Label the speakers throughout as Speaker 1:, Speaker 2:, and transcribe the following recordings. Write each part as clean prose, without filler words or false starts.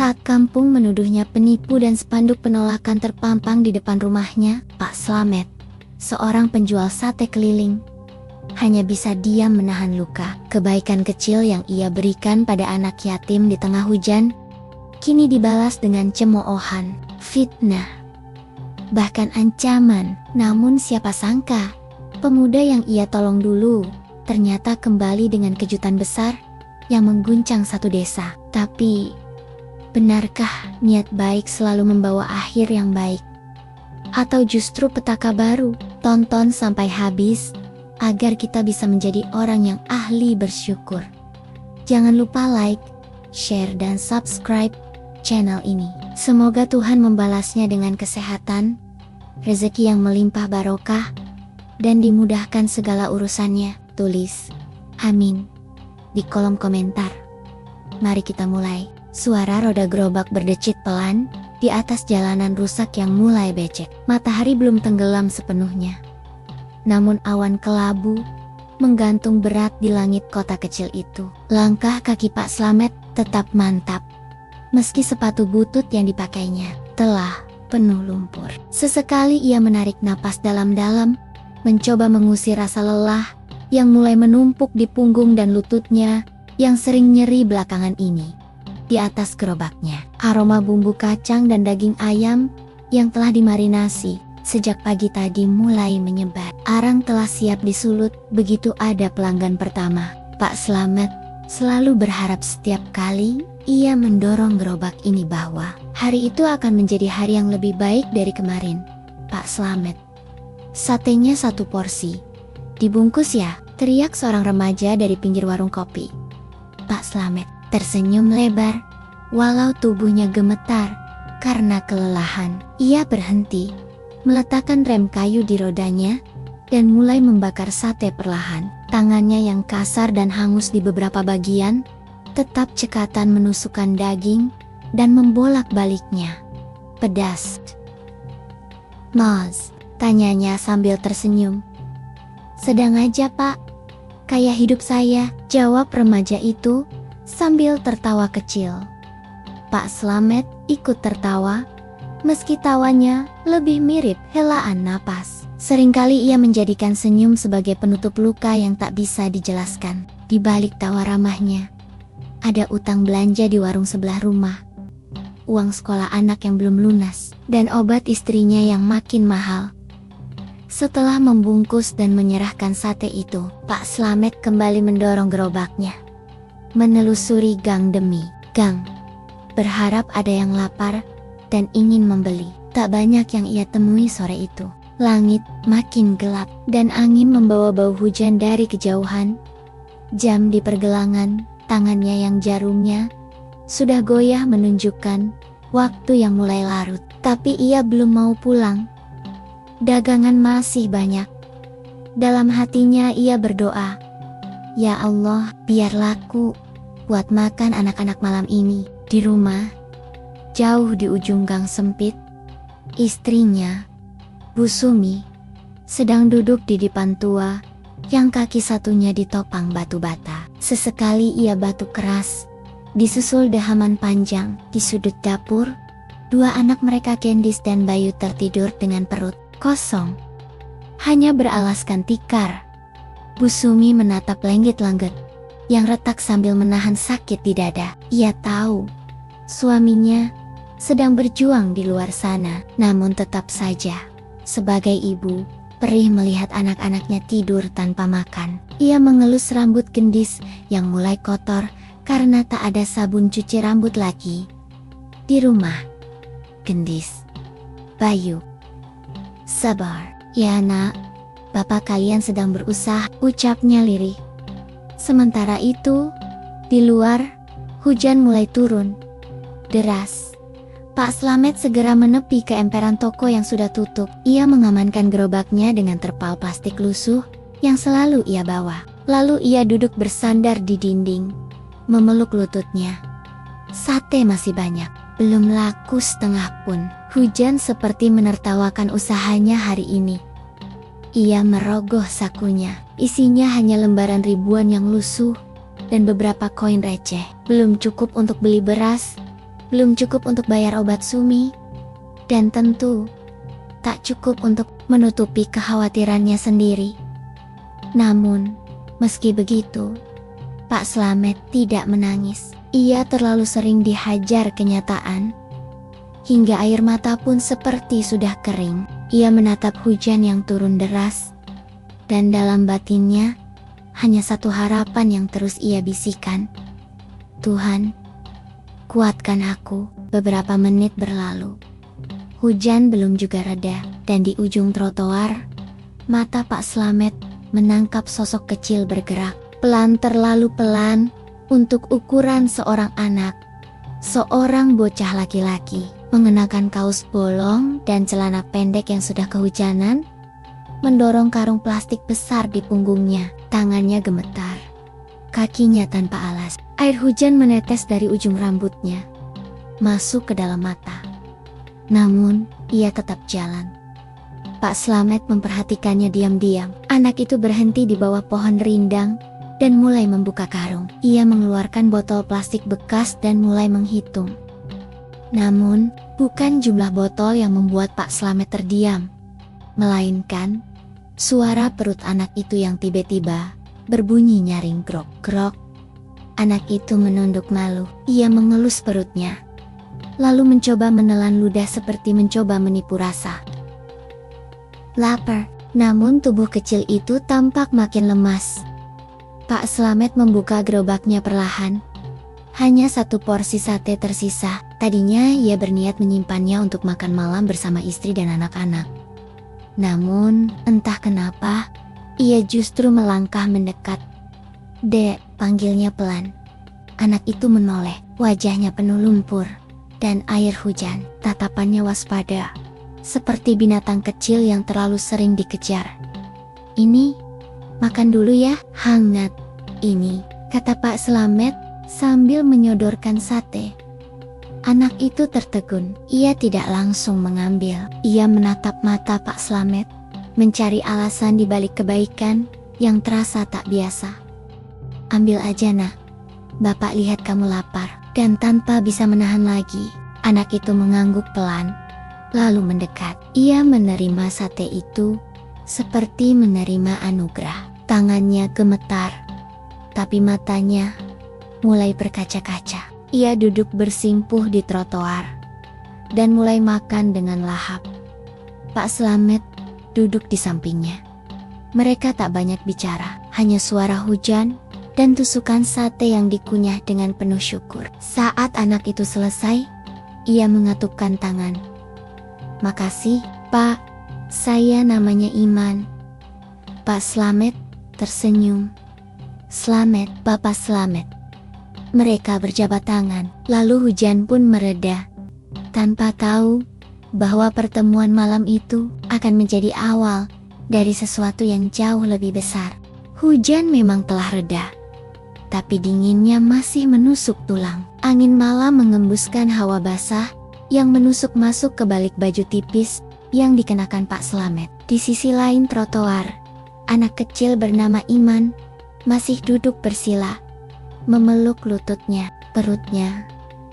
Speaker 1: Saat kampung menuduhnya penipu dan spanduk penolakan terpampang di depan rumahnya, Pak Slamet, seorang penjual sate keliling, hanya bisa diam menahan luka. Kebaikan kecil yang ia berikan pada anak yatim di tengah hujan, kini dibalas dengan cemoohan, fitnah, bahkan ancaman. Namun siapa sangka, pemuda yang ia tolong dulu, ternyata kembali dengan kejutan besar yang mengguncang satu desa. Tapi, benarkah niat baik selalu membawa akhir yang baik? Atau justru petaka baru? Tonton sampai habis, agar kita bisa menjadi orang yang ahli bersyukur. Jangan lupa like, share dan subscribe channel ini. Semoga Tuhan membalasnya dengan kesehatan, rezeki yang melimpah barokah, dan dimudahkan segala urusannya. Tulis amin di kolom komentar. Mari kita mulai. Suara roda gerobak berdecit pelan di atas jalanan rusak yang mulai becek. Matahari belum tenggelam sepenuhnya, namun awan kelabu menggantung berat di langit kota kecil itu. Langkah kaki Pak Slamet tetap mantap, meski sepatu butut yang dipakainya telah penuh lumpur. Sesekali ia menarik napas dalam-dalam, mencoba mengusir rasa lelah yang mulai menumpuk di punggung dan lututnya yang sering nyeri belakangan ini. Di atas gerobaknya, aroma bumbu kacang dan daging ayam yang telah dimarinasi sejak pagi tadi mulai menyebar. Arang telah siap disulut begitu ada pelanggan pertama. Pak Slamet selalu berharap setiap kali ia mendorong gerobak ini bahwa hari itu akan menjadi hari yang lebih baik dari kemarin. Pak Slamet, satenya 1 porsi. Dibungkus ya, teriak seorang remaja dari pinggir warung kopi. Pak Slamet tersenyum lebar, walau tubuhnya gemetar karena kelelahan. Ia berhenti, meletakkan rem kayu di rodanya, dan mulai membakar sate perlahan. Tangannya yang kasar dan hangus di beberapa bagian, tetap cekatan menusukkan daging dan membolak-baliknya. Pedas. Mas, tanyanya sambil tersenyum. Sedang aja Pak, kayak hidup saya, jawab remaja itu sambil tertawa kecil. Pak Slamet ikut tertawa, meski tawanya lebih mirip helaan napas. Seringkali ia menjadikan senyum sebagai penutup luka yang tak bisa dijelaskan. Di balik tawa ramahnya, ada utang belanja di warung sebelah rumah, uang sekolah anak yang belum lunas, dan obat istrinya yang makin mahal. Setelah membungkus dan menyerahkan sate itu, Pak Slamet kembali mendorong gerobaknya, menelusuri gang demi gang, berharap ada yang lapar dan ingin membeli. Tak banyak yang ia temui sore itu. Langit makin gelap dan angin membawa bau hujan dari kejauhan. Jam di pergelangan tangannya yang jarumnya sudah goyah menunjukkan waktu yang mulai larut. Tapi ia belum mau pulang. Dagangan masih banyak. Dalam hatinya ia berdoa, "Ya Allah, biar laku buat makan anak-anak malam ini." Di rumah, jauh di ujung gang sempit, istrinya, Bu Sumi, sedang duduk di dipan tua yang kaki satunya ditopang batu bata. Sesekali ia batuk keras, disusul dehaman panjang. Di sudut dapur, 2 anak mereka Candice dan Bayu tertidur dengan perut kosong, hanya beralaskan tikar. Bu Sumi menatap lenggit-lenggit yang retak sambil menahan sakit di dada. Ia tahu suaminya sedang berjuang di luar sana, namun tetap saja, sebagai ibu, perih melihat anak-anaknya tidur tanpa makan. Ia mengelus rambut gendis yang mulai kotor karena tak ada sabun cuci rambut lagi di rumah. Gendis, Bayu, sabar ya nak, bapak kalian sedang berusaha, ucapnya lirih. Sementara itu, di luar, hujan mulai turun deras. Pak Slamet segera menepi ke emperan toko yang sudah tutup. Ia mengamankan gerobaknya dengan terpal plastik lusuh yang selalu ia bawa. Lalu ia duduk bersandar di dinding, memeluk lututnya. Sate masih banyak, belum laku setengah pun. Hujan seperti menertawakan usahanya hari ini. Ia merogoh sakunya. Isinya hanya lembaran ribuan yang lusuh dan beberapa koin receh. Belum cukup untuk beli beras, belum cukup untuk bayar obat Sumi, dan tentu tak cukup untuk menutupi kekhawatirannya sendiri. Namun, meski begitu, Pak Slamet tidak menangis. Ia terlalu sering dihajar kenyataan, hingga air mata pun seperti sudah kering. Ia menatap hujan yang turun deras, dan dalam batinnya hanya satu harapan yang terus ia bisikan. Tuhan, kuatkan aku. Beberapa menit berlalu. Hujan belum juga reda, dan di ujung trotoar, mata Pak Slamet menangkap sosok kecil bergerak. Pelan, terlalu pelan untuk ukuran seorang anak. Seorang bocah laki-laki, mengenakan kaos bolong dan celana pendek yang sudah kehujanan, mendorong karung plastik besar di punggungnya. Tangannya gemetar, kakinya tanpa alas. Air hujan menetes dari ujung rambutnya, masuk ke dalam mata. Namun, ia tetap jalan. Pak Slamet memperhatikannya diam-diam. Anak itu berhenti di bawah pohon rindang dan mulai membuka karung. Ia mengeluarkan botol plastik bekas dan mulai menghitung. Namun, bukan jumlah botol yang membuat Pak Slamet terdiam, melainkan suara perut anak itu yang tiba-tiba berbunyi nyaring grok-grok. Anak itu menunduk malu. Ia mengelus perutnya, lalu mencoba menelan ludah seperti mencoba menipu rasa lapar. Namun tubuh kecil itu tampak makin lemas. Pak Slamet membuka gerobaknya perlahan. Hanya satu porsi sate tersisa. Tadinya ia berniat menyimpannya untuk makan malam bersama istri dan anak-anak. Namun, entah kenapa, ia justru melangkah mendekat. "Dek," panggilnya pelan. Anak itu menoleh, wajahnya penuh lumpur dan air hujan. Tatapannya waspada, seperti binatang kecil yang terlalu sering dikejar. "Ini, makan dulu ya, hangat ini," kata Pak Slamet sambil menyodorkan sate. Anak itu tertegun. Ia tidak langsung mengambil. Ia menatap mata Pak Slamet, mencari alasan di balik kebaikan yang terasa tak biasa. "Ambil aja, nak. Bapak lihat kamu lapar." Dan tanpa bisa menahan lagi, anak itu mengangguk pelan, lalu mendekat. Ia menerima sate itu seperti menerima anugerah. Tangannya gemetar, tapi matanya mulai berkaca-kaca. Ia duduk bersimpuh di trotoar dan mulai makan dengan lahap. Pak Slamet duduk di sampingnya. Mereka tak banyak bicara, hanya suara hujan dan tusukan sate yang dikunyah dengan penuh syukur. Saat anak itu selesai, ia mengatupkan tangan. "Makasih, Pak. Saya namanya Iman." Pak Slamet tersenyum. "Slamet, Bapak Slamet." Mereka berjabat tangan, lalu hujan pun mereda. Tanpa tahu bahwa pertemuan malam itu akan menjadi awal dari sesuatu yang jauh lebih besar. Hujan memang telah reda, tapi dinginnya masih menusuk tulang. Angin malam mengembuskan hawa basah yang menusuk masuk ke balik baju tipis yang dikenakan Pak Slamet. Di sisi lain trotoar, anak kecil bernama Iman masih duduk bersila, memeluk lututnya. Perutnya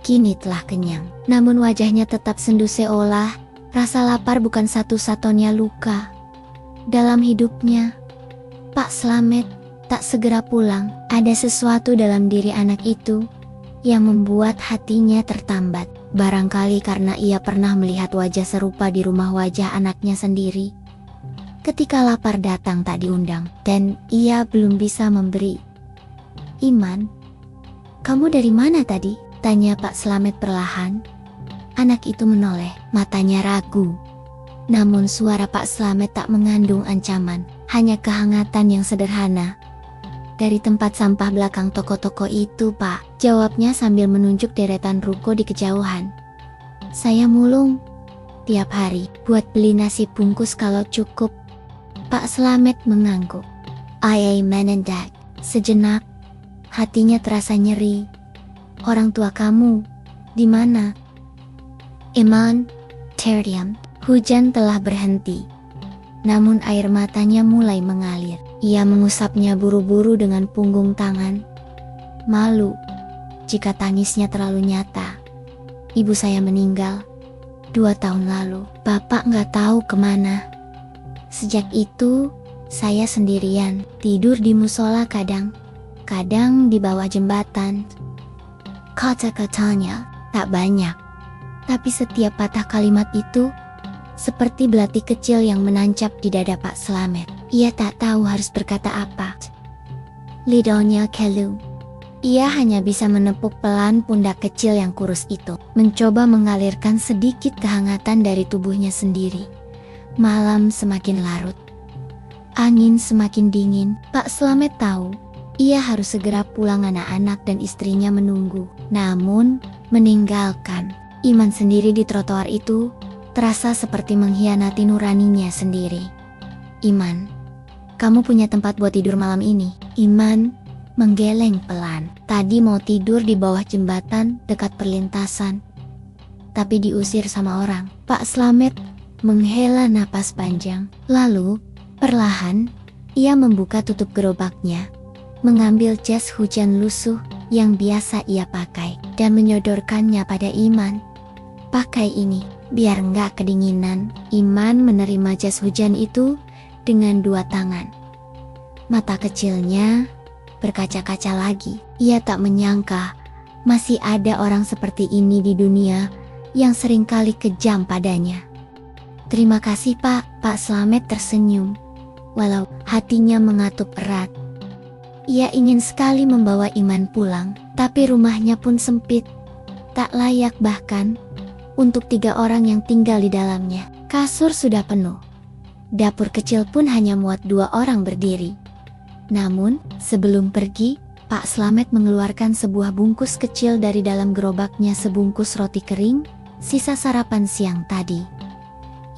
Speaker 1: kini telah kenyang, namun wajahnya tetap sendu seolah rasa lapar bukan satu-satunya luka dalam hidupnya. Pak Slamet tak segera pulang. Ada sesuatu dalam diri anak itu yang membuat hatinya tertambat. Barangkali karena ia pernah melihat wajah serupa di rumah wajah anaknya sendiri. Ketika lapar datang tak diundang, dan ia belum bisa memberi. "Iman, kamu dari mana tadi?" tanya Pak Slamet perlahan. Anak itu menoleh, matanya ragu. Namun suara Pak Slamet tak mengandung ancaman, hanya kehangatan yang sederhana. "Dari tempat sampah belakang toko-toko itu, Pak," jawabnya sambil menunjuk deretan ruko di kejauhan. "Saya mulung tiap hari buat beli nasi bungkus kalau cukup." Pak Slamet mengangguk. "I menendak." Sejenak, hatinya terasa nyeri. "Orang tua kamu di mana?" Iman terdiam. Hujan telah berhenti, namun air matanya mulai mengalir. Ia mengusapnya buru-buru dengan punggung tangan. Malu jika tangisnya terlalu nyata. ibu saya meninggal 2 tahun lalu. Bapak nggak tahu kemana. Sejak itu, saya sendirian, tidur di musola kadang di bawah jembatan. Kata-katanya tak banyak, tapi setiap patah kalimat itu seperti belati kecil yang menancap di dada Pak Slamet. Ia tak tahu harus berkata apa. Lidahnya keluh. Ia hanya bisa menepuk pelan pundak kecil yang kurus itu, mencoba mengalirkan sedikit kehangatan dari tubuhnya sendiri. Malam semakin larut. Angin semakin dingin. Pak Slamet tahu, ia harus segera pulang, anak-anak dan istrinya menunggu. Namun, meninggalkan Iman sendiri di trotoar itu terasa seperti mengkhianati nuraninya sendiri. Iman, kamu punya tempat buat tidur malam ini? Iman menggeleng pelan. Tadi mau tidur di bawah jembatan dekat perlintasan, tapi diusir sama orang. Pak Slamet menghela napas panjang. Lalu, perlahan, ia membuka tutup gerobaknya, mengambil jas hujan lusuh yang biasa ia pakai, dan menyodorkannya pada Iman. Pakai ini, biar nggak kedinginan. Iman menerima jas hujan itu dengan 2 tangan. Mata kecilnya berkaca-kaca lagi. Ia tak menyangka masih ada orang seperti ini di dunia yang seringkali kejam padanya. Terima kasih Pak. Pak Slamet tersenyum, walau hatinya mengatup erat. Ia ingin sekali membawa Iman pulang, tapi rumahnya pun sempit, tak layak bahkan untuk 3 orang yang tinggal di dalamnya. Kasur sudah penuh. Dapur kecil pun hanya muat 2 orang berdiri. Namun, sebelum pergi, Pak Slamet mengeluarkan sebuah bungkus kecil dari dalam gerobaknya, sebungkus roti kering, sisa sarapan siang tadi.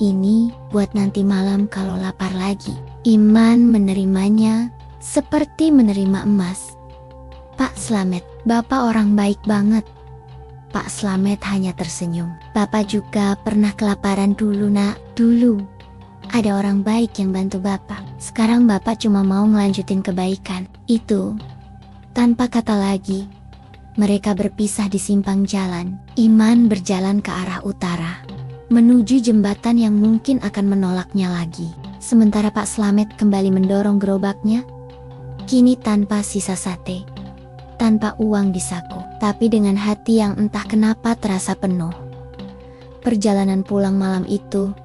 Speaker 1: Ini buat nanti malam kalau lapar lagi. Iman menerimanya seperti menerima emas. Pak Slamet, Bapak orang baik banget. Pak Slamet hanya tersenyum. Bapak juga pernah kelaparan dulu nak, dulu. Ada orang baik yang bantu Bapak. Sekarang Bapak cuma mau ngelanjutin kebaikan itu. Tanpa kata lagi, mereka berpisah di simpang jalan. Iman berjalan ke arah utara, menuju jembatan yang mungkin akan menolaknya lagi. Sementara Pak Slamet kembali mendorong gerobaknya, kini tanpa sisa sate, tanpa uang di saku, tapi dengan hati yang entah kenapa terasa penuh. Perjalanan pulang malam itu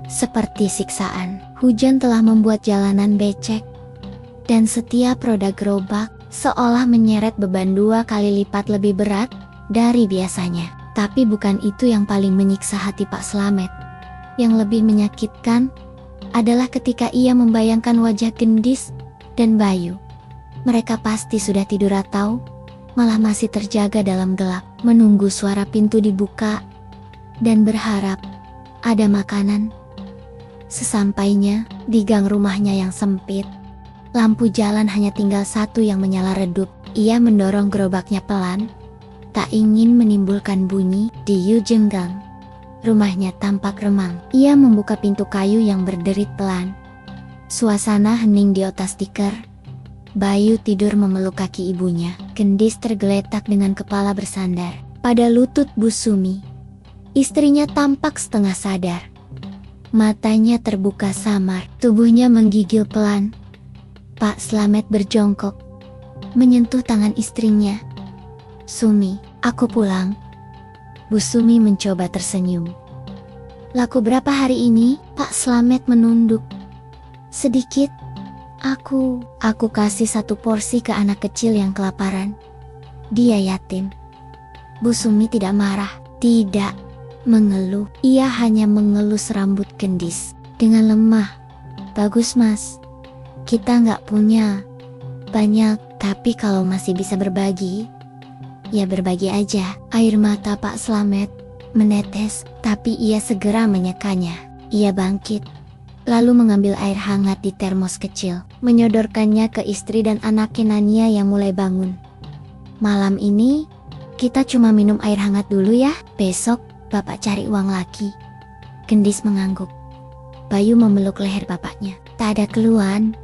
Speaker 1: seperti siksaan. Hujan telah membuat jalanan becek, dan setiap roda gerobak seolah menyeret beban 2 kali lipat lebih berat dari biasanya. Tapi bukan itu yang paling menyiksa hati Pak Slamet. Yang lebih menyakitkan adalah ketika ia membayangkan wajah Gendis dan Bayu. Mereka pasti sudah tidur atau malah masih terjaga dalam gelap, menunggu suara pintu dibuka dan berharap ada makanan. Sesampainya di gang rumahnya yang sempit, lampu jalan hanya tinggal 1 yang menyala redup. Ia mendorong gerobaknya pelan, tak ingin menimbulkan bunyi. Di ujung gang, rumahnya tampak remang. Ia membuka pintu kayu yang berderit pelan. Suasana hening di atas tikar. Bayu tidur memeluk kaki ibunya. Gendis tergeletak dengan kepala bersandar pada lutut Bu Sumi. Istrinya tampak setengah sadar. Matanya terbuka samar, tubuhnya menggigil pelan. Pak Slamet berjongkok, menyentuh tangan istrinya. Sumi, aku pulang. Bu Sumi mencoba tersenyum. Laku berapa hari ini? Pak Slamet menunduk. Sedikit. Aku kasih 1 porsi ke anak kecil yang kelaparan. Dia yatim. Bu Sumi tidak marah, tidak mengeluh. Ia hanya mengelus rambut Gendis dengan lemah. Bagus mas, kita nggak punya banyak, tapi kalau masih bisa berbagi, ya berbagi aja. Air mata Pak Slamet menetes, tapi ia segera menyekanya. Ia bangkit, lalu mengambil air hangat di termos kecil, menyodorkannya ke istri dan anak Nania yang mulai bangun. Malam ini, kita cuma minum air hangat dulu ya, besok Bapak cari uang lagi. Gendis mengangguk. Bayu memeluk leher bapaknya. Tak ada keluhan,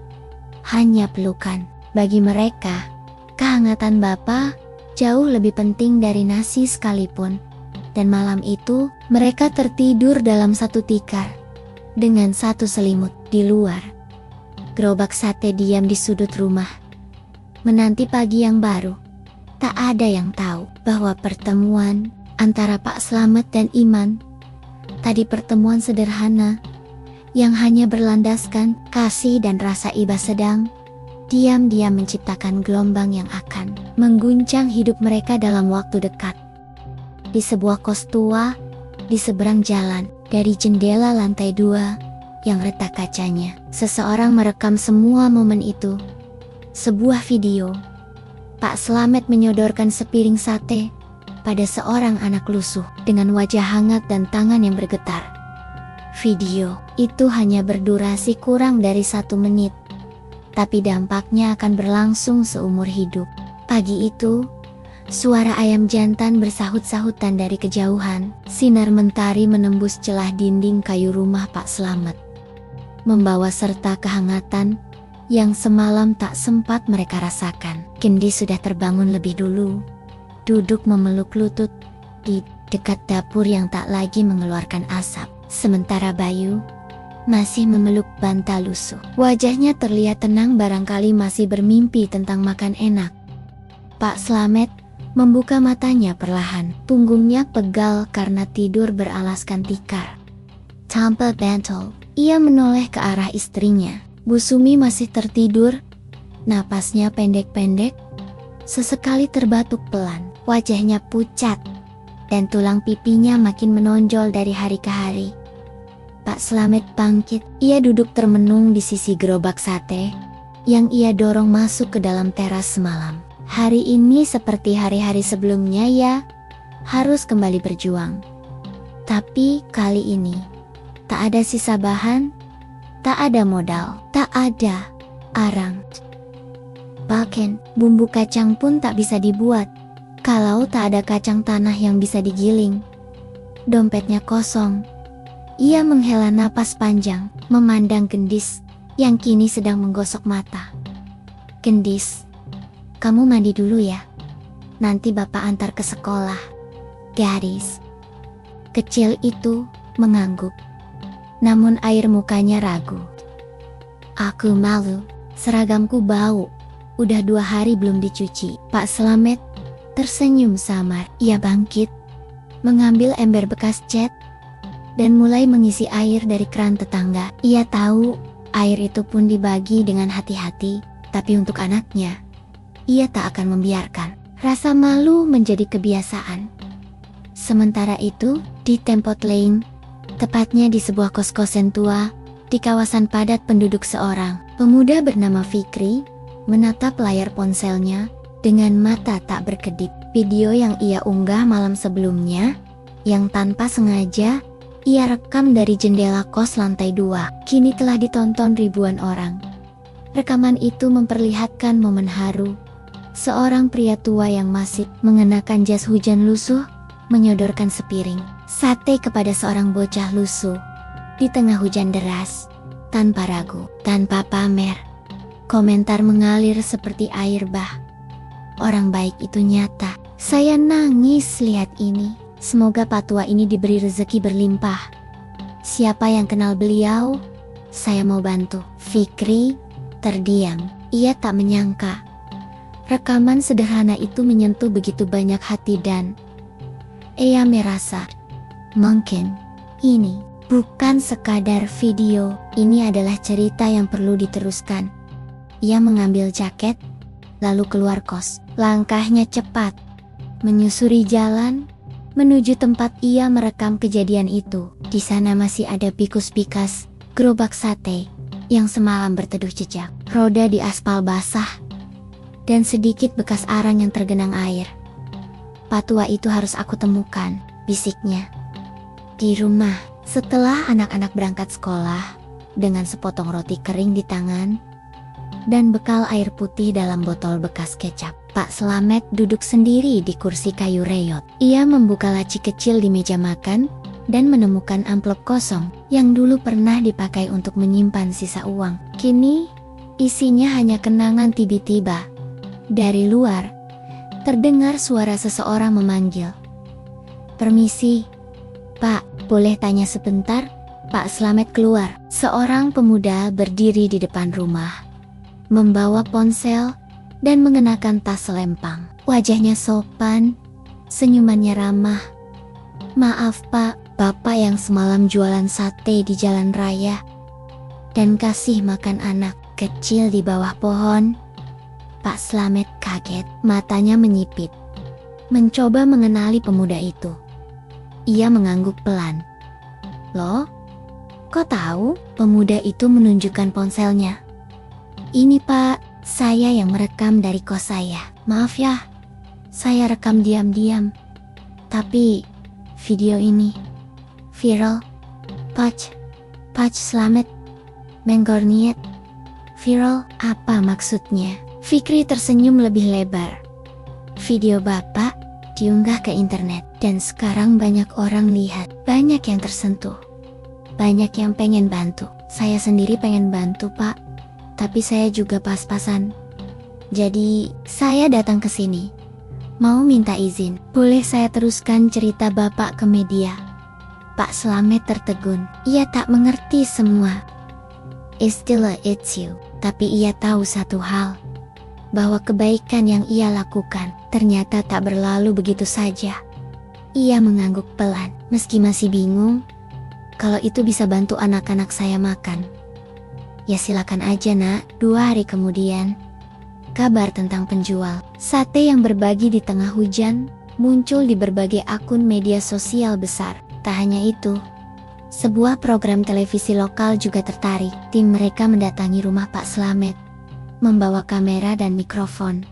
Speaker 1: hanya pelukan. Bagi mereka, kehangatan Bapak jauh lebih penting dari nasi sekalipun. Dan malam itu, mereka tertidur dalam satu tikar, dengan satu selimut di luar. Gerobak sate diam di sudut rumah, menanti pagi yang baru. Tak ada yang tahu bahwa pertemuan antara Pak Slamet dan Iman tadi pertemuan sederhana yang hanya berlandaskan kasih dan rasa iba sedang diam-diam menciptakan gelombang yang akan mengguncang hidup mereka dalam waktu dekat. Di sebuah kos tua, di seberang jalan, dari jendela lantai 2 yang retak kacanya, seseorang merekam semua momen itu. Sebuah video. Pak Slamet menyodorkan sepiring sate pada seorang anak lusuh dengan wajah hangat dan tangan yang bergetar. Video itu hanya berdurasi kurang dari 1 menit, tapi dampaknya akan berlangsung seumur hidup. Pagi itu, suara ayam jantan bersahut-sahutan dari kejauhan. Sinar mentari menembus celah dinding kayu rumah Pak Slamet, membawa serta kehangatan yang semalam tak sempat mereka rasakan. Gendis sudah terbangun lebih dulu, duduk memeluk lutut di dekat dapur yang tak lagi mengeluarkan asap. Sementara Bayu masih memeluk bantal lusuh. Wajahnya terlihat tenang, barangkali masih bermimpi tentang makan enak. Pak Slamet membuka matanya perlahan. Punggungnya pegal karena tidur beralaskan tikar. Tanpa bantal, ia menoleh ke arah istrinya. Bu Sumi masih tertidur, napasnya pendek-pendek, sesekali terbatuk pelan. Wajahnya pucat, dan tulang pipinya makin menonjol dari hari ke hari. Pak Slamet bangkit. Ia duduk termenung di sisi gerobak sate yang ia dorong masuk ke dalam teras semalam. Hari ini seperti hari-hari sebelumnya, ia harus kembali berjuang. Tapi kali ini, tak ada sisa bahan, tak ada modal, tak ada arang. Bahkan bumbu kacang pun tak bisa dibuat kalau tak ada kacang tanah yang bisa digiling. Dompetnya kosong. Ia menghela napas panjang, memandang Gendis yang kini sedang menggosok mata. Gendis, kamu mandi dulu ya. Nanti bapak antar ke sekolah. Gadis kecil itu mengangguk, namun air mukanya ragu. Aku malu, seragamku bau. Udah 2 hari belum dicuci. Pak Slamet tersenyum samar. Ia bangkit, mengambil ember bekas cat, dan mulai mengisi air dari keran tetangga. Ia tahu air itu pun dibagi dengan hati-hati, tapi untuk anaknya, ia tak akan membiarkan. Rasa malu menjadi kebiasaan. Sementara itu, di Tempot Lane, tepatnya di sebuah kos-kosan tua, di kawasan padat penduduk, seorang pemuda bernama Fikri menatap layar ponselnya dengan mata tak berkedip. Video yang ia unggah malam sebelumnya, yang tanpa sengaja ia rekam dari jendela kos lantai 2, kini telah ditonton ribuan orang. Rekaman itu memperlihatkan momen haru. Seorang pria tua yang masih mengenakan jas hujan lusuh menyodorkan sepiring sate kepada seorang bocah lusuh di tengah hujan deras, tanpa ragu, tanpa pamer. Komentar mengalir seperti air bah. Orang baik itu nyata. Saya nangis lihat ini. Semoga Pak Tua ini diberi rezeki berlimpah. Siapa yang kenal beliau, saya mau bantu. Fikri terdiam. Ia tak menyangka rekaman sederhana itu menyentuh begitu banyak hati, dan ia merasa mungkin ini bukan sekadar video. Ini adalah cerita yang perlu diteruskan. Ia mengambil jaket, lalu keluar kos. Langkahnya cepat, menyusuri jalan menuju tempat ia merekam kejadian itu. Di sana masih ada bikus-bikas gerobak sate yang semalam berteduh jejak, roda di aspal basah, dan sedikit bekas arang yang tergenang air. Pak Tua itu harus aku temukan, bisiknya. Di rumah, setelah anak-anak berangkat sekolah, dengan sepotong roti kering di tangan dan bekal air putih dalam botol bekas kecap, Pak Slamet duduk sendiri di kursi kayu reyot. Ia membuka laci kecil di meja makan dan menemukan amplop kosong yang dulu pernah dipakai untuk menyimpan sisa uang. Kini, isinya hanya kenangan. Tiba-tiba, dari luar, terdengar suara seseorang memanggil. Permisi, Pak, boleh tanya sebentar? Pak Slamet keluar. Seorang pemuda berdiri di depan rumah, membawa ponsel dan mengenakan tas selempang. Wajahnya sopan, senyumannya ramah. Maaf Pak, Bapak yang semalam jualan sate di jalan raya dan kasih makan anak kecil di bawah pohon. Pak Slamet kaget, matanya menyipit, mencoba mengenali pemuda itu. Ia mengangguk pelan. Loh, kok tahu? Pemuda itu menunjukkan ponselnya. Ini Pak, saya yang merekam dari kos saya. Maaf ya, saya rekam diam-diam. Tapi video ini viral. Pak Slamet menggorniet. Viral, apa maksudnya? Fikri tersenyum lebih lebar. Video Bapak diunggah ke internet dan sekarang banyak orang lihat. Banyak yang tersentuh. Banyak yang pengen bantu. Saya sendiri pengen bantu Pak, tapi saya juga pas-pasan. Jadi saya datang ke sini. Mau minta izin, boleh saya teruskan cerita Bapak ke media? Pak Slamet tertegun. Ia tak mengerti semua istilah itu, tapi ia tahu satu hal, bahwa kebaikan yang ia lakukan ternyata tak berlalu begitu saja. Ia mengangguk pelan, meski masih bingung kalau itu bisa bantu anak-anak saya makan. Ya silakan aja nak. 2 hari kemudian, kabar tentang penjual sate yang berbagi di tengah hujan muncul di berbagai akun media sosial besar. Tak hanya itu, sebuah program televisi lokal juga tertarik. Tim mereka mendatangi rumah Pak Slamet, membawa kamera dan mikrofon.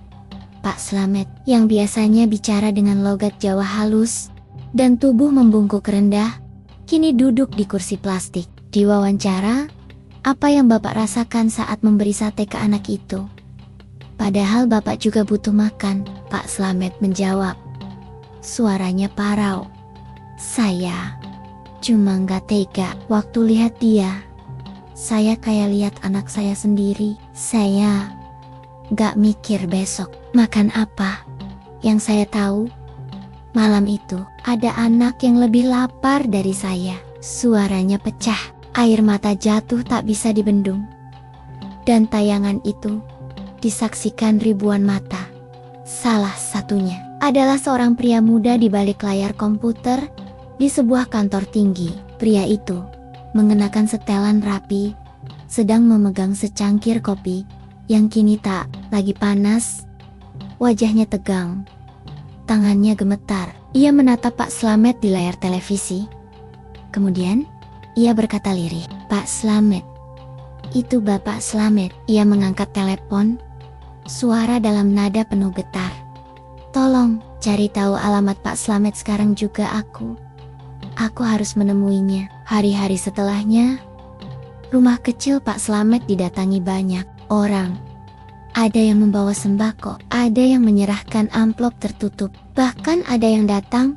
Speaker 1: Pak Slamet, yang biasanya bicara dengan logat Jawa halus dan tubuh membungkuk rendah, kini duduk di kursi plastik. Diwawancara, apa yang Bapak rasakan saat memberi sate ke anak itu? Padahal Bapak juga butuh makan, Pak Slamet menjawab. Suaranya parau. Saya cuma nggak tega waktu lihat dia. Saya kayak lihat anak saya sendiri. Saya nggak mikir besok makan apa. Yang saya tahu, malam itu ada anak yang lebih lapar dari saya. Suaranya pecah, air mata jatuh tak bisa dibendung. Dan tayangan itu disaksikan ribuan mata. Salah satunya adalah seorang pria muda di balik layar komputer di sebuah kantor tinggi. Pria itu mengenakan setelan rapi, sedang memegang secangkir kopi yang kini tak lagi panas. Wajahnya tegang, tangannya gemetar. Ia menatap Pak Slamet di layar televisi. Kemudian ia berkata lirih, Pak Slamet, itu Bapak Slamet. Ia mengangkat telepon, suara dalam nada penuh getar. Tolong cari tahu alamat Pak Slamet sekarang juga Aku harus menemuinya. Hari-hari setelahnya, rumah kecil Pak Slamet didatangi banyak orang. Ada yang membawa sembako, ada yang menyerahkan amplop tertutup, bahkan ada yang datang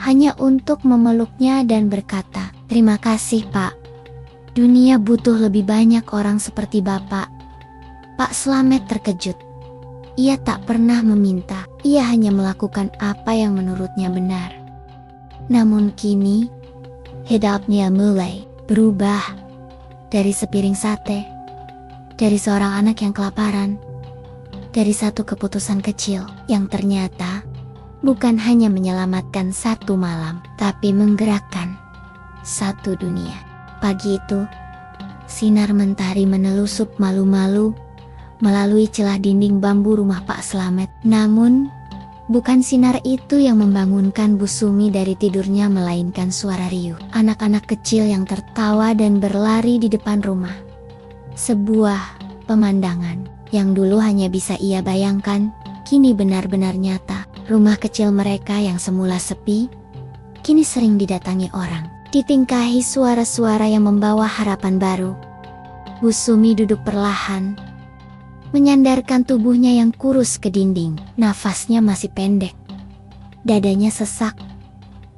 Speaker 1: hanya untuk memeluknya dan berkata, terima kasih Pak. Dunia butuh lebih banyak orang seperti Bapak. Pak Slamet terkejut. Ia tak pernah meminta, ia hanya melakukan apa yang menurutnya benar. Namun kini, hidupnya mulai berubah. Dari sepiring sate, dari seorang anak yang kelaparan, dari satu keputusan kecil yang ternyata bukan hanya menyelamatkan satu malam, tapi menggerakkan satu dunia. Pagi itu, sinar mentari menelusup malu-malu melalui celah dinding bambu rumah Pak Slamet. Namun, bukan sinar itu yang membangunkan Bu Sumi dari tidurnya, melainkan suara riuh anak-anak kecil yang tertawa dan berlari di depan rumah. Sebuah pemandangan yang dulu hanya bisa ia bayangkan, kini benar-benar nyata. Rumah kecil mereka yang semula sepi, kini sering didatangi orang. Ditingkahi suara-suara yang membawa harapan baru. Bu Sumi duduk perlahan, menyandarkan tubuhnya yang kurus ke dinding. Nafasnya masih pendek, dadanya sesak.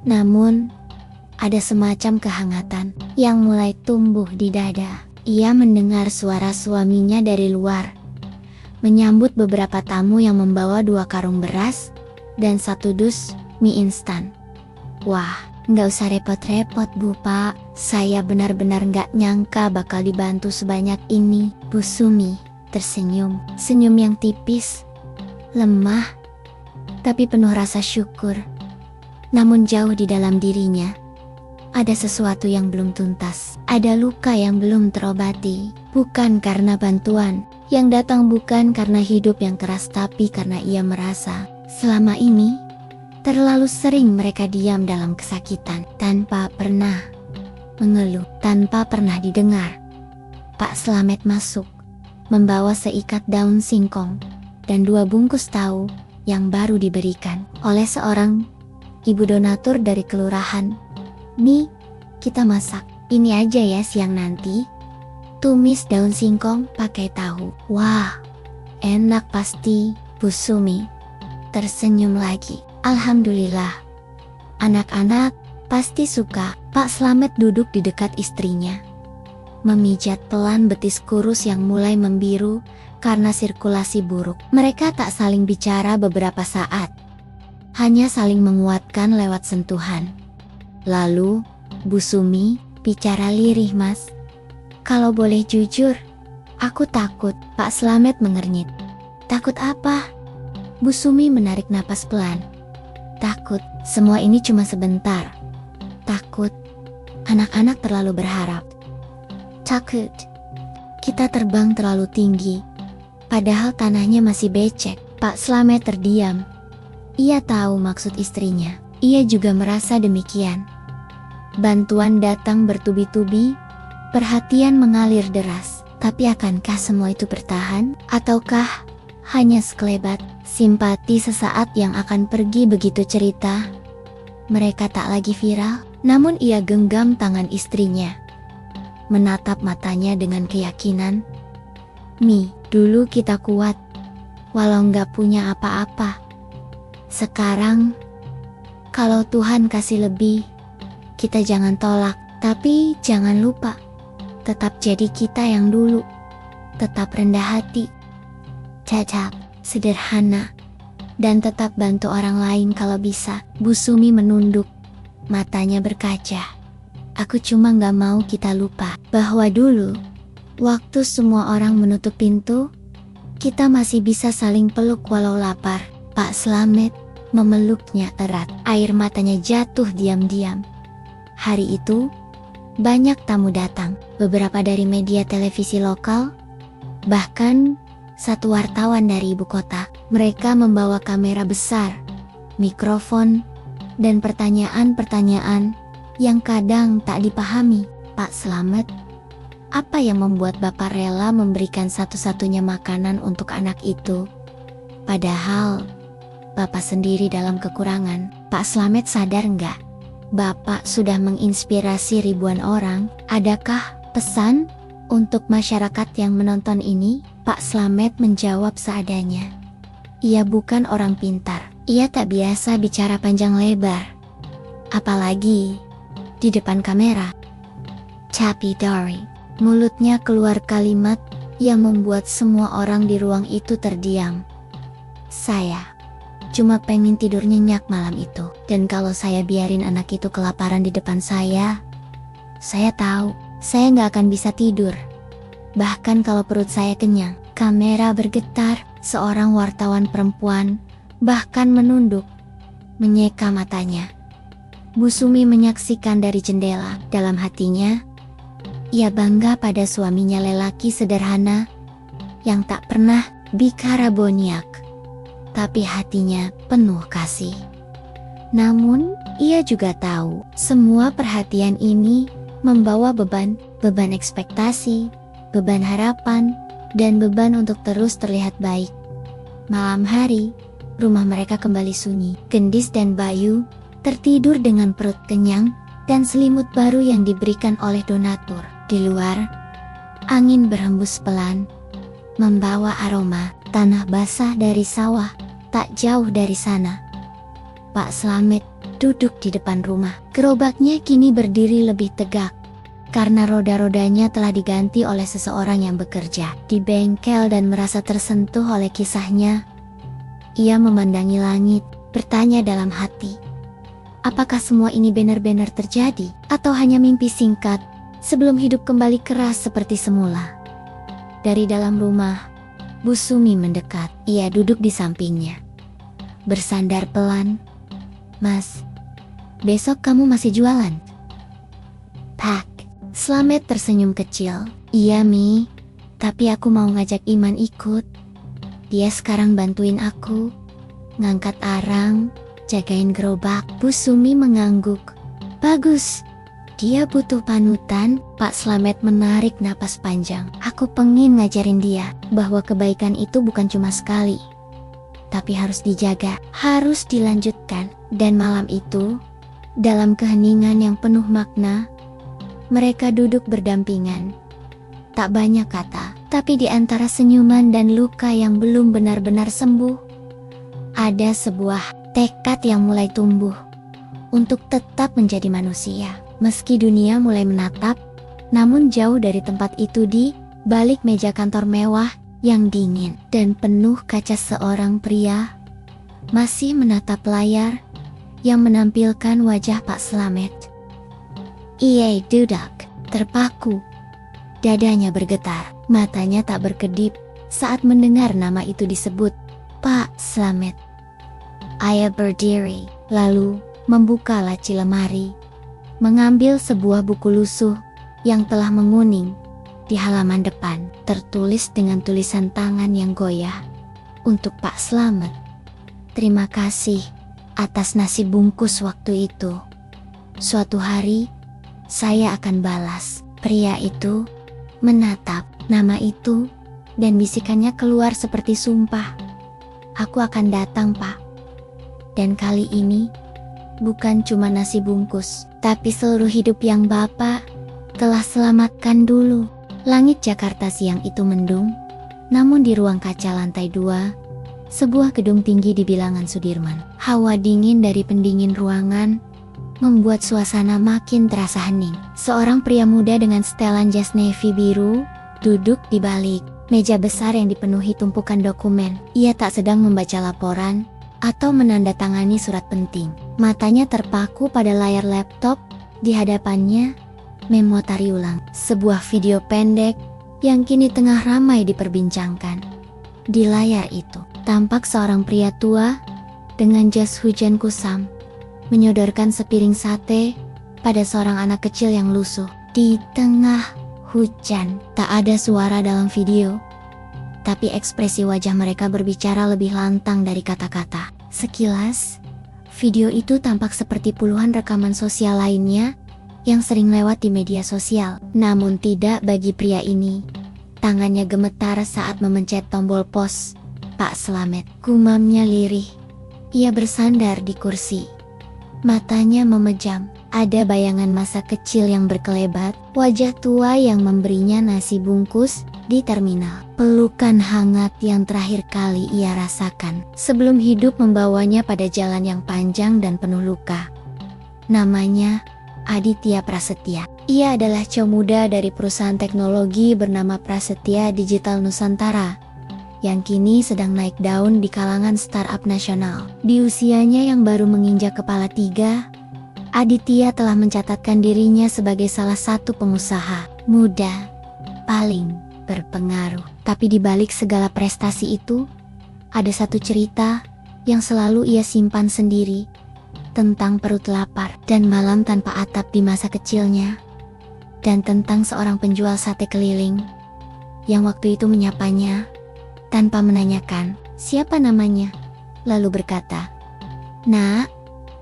Speaker 1: Namun, ada semacam kehangatan yang mulai tumbuh di dada. Ia mendengar suara suaminya dari luar, menyambut beberapa tamu yang membawa 2 karung beras dan 1 dus mie instan. Wah, nggak usah repot-repot Bu Pak. Saya benar-benar nggak nyangka bakal dibantu sebanyak ini. Bu Sumi tersenyum, senyum yang tipis, lemah, tapi penuh rasa syukur. Namun jauh di dalam dirinya, ada sesuatu yang belum tuntas. Ada luka yang belum terobati. Bukan karena bantuan yang datang, bukan karena hidup yang keras, tapi karena ia merasa selama ini terlalu sering mereka diam dalam kesakitan, tanpa pernah mengeluh, tanpa pernah didengar. Pak Slamet masuk, membawa seikat daun singkong dan 2 bungkus tahu yang baru diberikan oleh seorang ibu donatur dari kelurahan. Nih, kita masak. Ini aja ya siang nanti. Tumis daun singkong pakai tahu. Wah, enak pasti, Bu Sumi tersenyum lagi. Alhamdulillah. Anak-anak pasti suka. Pak Slamet duduk di dekat istrinya, memijat pelan betis kurus yang mulai membiru karena sirkulasi buruk. Mereka tak saling bicara beberapa saat, hanya saling menguatkan lewat sentuhan. Lalu, Bu Sumi bicara lirih, "Mas, kalau boleh jujur, aku takut." Pak Slamet mengernyit. "Takut apa?" Bu Sumi menarik napas pelan. "Takut, semua ini cuma sebentar. Takut, anak-anak terlalu berharap. Takut, kita terbang terlalu tinggi, padahal tanahnya masih becek." Pak Slamet terdiam. Ia tahu maksud istrinya. Ia juga merasa demikian. Bantuan datang bertubi-tubi, perhatian mengalir deras. Tapi akankah semua itu bertahan? Ataukah hanya sekelebat simpati sesaat yang akan pergi begitu cerita mereka tak lagi viral? Namun ia genggam tangan istrinya, menatap matanya dengan keyakinan. "Mi, dulu kita kuat, walau nggak punya apa-apa. Sekarang, kalau Tuhan kasih lebih, kita jangan tolak. Tapi jangan lupa, tetap jadi kita yang dulu. Tetap rendah hati, tetap sederhana, dan tetap bantu orang lain kalau bisa." Bu Sumi menunduk, matanya berkaca. "Aku cuma gak mau kita lupa bahwa dulu, waktu semua orang menutup pintu, kita masih bisa saling peluk walau lapar." Pak Slamet memeluknya erat. Air matanya jatuh diam-diam. Hari itu, banyak tamu datang, beberapa dari media televisi lokal, bahkan satu wartawan dari ibu kota. Mereka membawa kamera besar, mikrofon, dan pertanyaan-pertanyaan yang kadang tak dipahami. "Pak Slamet, apa yang membuat Bapak rela memberikan satu-satunya makanan untuk anak itu? Padahal Bapak sendiri dalam kekurangan." Pak Slamet sadar nggak? Bapak sudah menginspirasi ribuan orang. Adakah pesan untuk masyarakat yang menonton ini? Pak Slamet menjawab seadanya. Ia bukan orang pintar. Ia tak biasa bicara panjang lebar, apalagi di depan kamera. Tapi dari mulutnya keluar kalimat yang membuat semua orang di ruang itu terdiam. "Saya cuma pengen tidur nyenyak malam itu. Dan kalau saya biarin anak itu kelaparan di depan saya tahu saya nggak akan bisa tidur. Bahkan kalau perut saya kenyang." Kamera bergetar, seorang wartawan perempuan bahkan menunduk, menyeka matanya. Bu Sumi menyaksikan dari jendela. Dalam hatinya, ia bangga pada suaminya lelaki sederhana yang tak pernah bicara boniak, tapi hatinya penuh kasih. Namun, ia juga tahu semua perhatian ini membawa beban ekspektasi, beban harapan, dan beban untuk terus terlihat baik. Malam hari, rumah mereka kembali sunyi. Gendis dan Bayu tertidur dengan perut kenyang dan selimut baru yang diberikan oleh donatur. Di luar, angin berhembus pelan, membawa aroma tanah basah dari sawah tak jauh dari sana. Pak Slamet duduk di depan rumah. Gerobaknya kini berdiri lebih tegak, karena roda-rodanya telah diganti oleh seseorang yang bekerja di bengkel. Dan merasa tersentuh oleh kisahnya, ia memandangi langit, bertanya dalam hati, Apakah semua ini benar-benar terjadi, atau hanya mimpi singkat sebelum hidup kembali keras seperti semula? Dari dalam rumah, Bu Sumi mendekat. Ia duduk di sampingnya, bersandar pelan. "Mas, besok kamu masih jualan?" "Pak." Slamet tersenyum kecil. "Iya Mi, tapi aku mau ngajak Iman ikut. Dia sekarang bantuin aku ngangkat arang, jagain gerobak." Bu Sumi mengangguk. "Bagus, dia butuh panutan." Pak Slamet menarik napas panjang. "Aku pengen ngajarin dia bahwa kebaikan itu bukan cuma sekali, tapi harus dijaga, harus dilanjutkan." Dan malam itu, dalam keheningan yang penuh makna, mereka duduk berdampingan. Tak banyak kata, tapi di antara senyuman dan luka yang belum benar-benar sembuh, ada sebuah tekad yang mulai tumbuh untuk tetap menjadi manusia. Meski dunia mulai menatap, namun jauh dari tempat itu, di balik meja kantor mewah yang dingin dan penuh kaca, seorang pria masih menatap layar yang menampilkan wajah Pak Slamet. Ia duduk, terpaku. Dadanya bergetar, matanya tak berkedip saat mendengar nama itu disebut. "Pak Slamet." Ia berdiri, lalu membuka laci lemari, mengambil sebuah buku lusuh yang telah menguning. Di halaman depan, tertulis dengan tulisan tangan yang goyah, "Untuk Pak Slamet. Terima kasih atas nasi bungkus waktu itu. Suatu hari, saya akan balas." Pria itu menatap nama itu dan bisikannya keluar seperti sumpah. "Aku akan datang, Pak. Dan kali ini, bukan cuma nasi bungkus, tapi seluruh hidup yang Bapak telah selamatkan dulu." Langit Jakarta siang itu mendung, namun di ruang kaca lantai 2, sebuah gedung tinggi di bilangan Sudirman, hawa dingin dari pendingin ruangan membuat suasana makin terasa hening. Seorang pria muda dengan setelan jas navy biru duduk di balik meja besar yang dipenuhi tumpukan dokumen. Ia tak sedang membaca laporan atau menandatangani surat penting. Matanya terpaku pada layar laptop di hadapannya. Memotari ulang sebuah video pendek yang kini tengah ramai diperbincangkan. Di layar itu tampak seorang pria tua dengan jas hujan kusam menyodorkan sepiring sate pada seorang anak kecil yang lusuh. Di tengah hujan, tak ada suara dalam video, tapi ekspresi wajah mereka berbicara lebih lantang dari kata-kata. Sekilas, video itu tampak seperti puluhan rekaman sosial lainnya yang sering lewat di media sosial. Namun tidak bagi pria ini. Tangannya gemetar saat memencet tombol pos. "Pak Slamet," gumamnya lirih. Ia bersandar di kursi, matanya memejam. Ada bayangan masa kecil yang berkelebat, wajah tua yang memberinya nasi bungkus di terminal. Pelukan hangat yang terakhir kali ia rasakan sebelum hidup membawanya pada jalan yang panjang dan penuh luka. Namanya Aditya Prasetya. Ia adalah cowok muda dari perusahaan teknologi bernama Prasetya Digital Nusantara, yang kini sedang naik daun di kalangan startup nasional. Di usianya yang baru menginjak kepala 3, Aditya telah mencatatkan dirinya sebagai salah satu pengusaha muda paling berpengaruh. Tapi di balik segala prestasi itu, ada satu cerita yang selalu ia simpan sendiri, tentang perut lapar dan malam tanpa atap di masa kecilnya, dan tentang seorang penjual sate keliling yang waktu itu menyapanya tanpa menanyakan siapa namanya, lalu berkata, "Nak,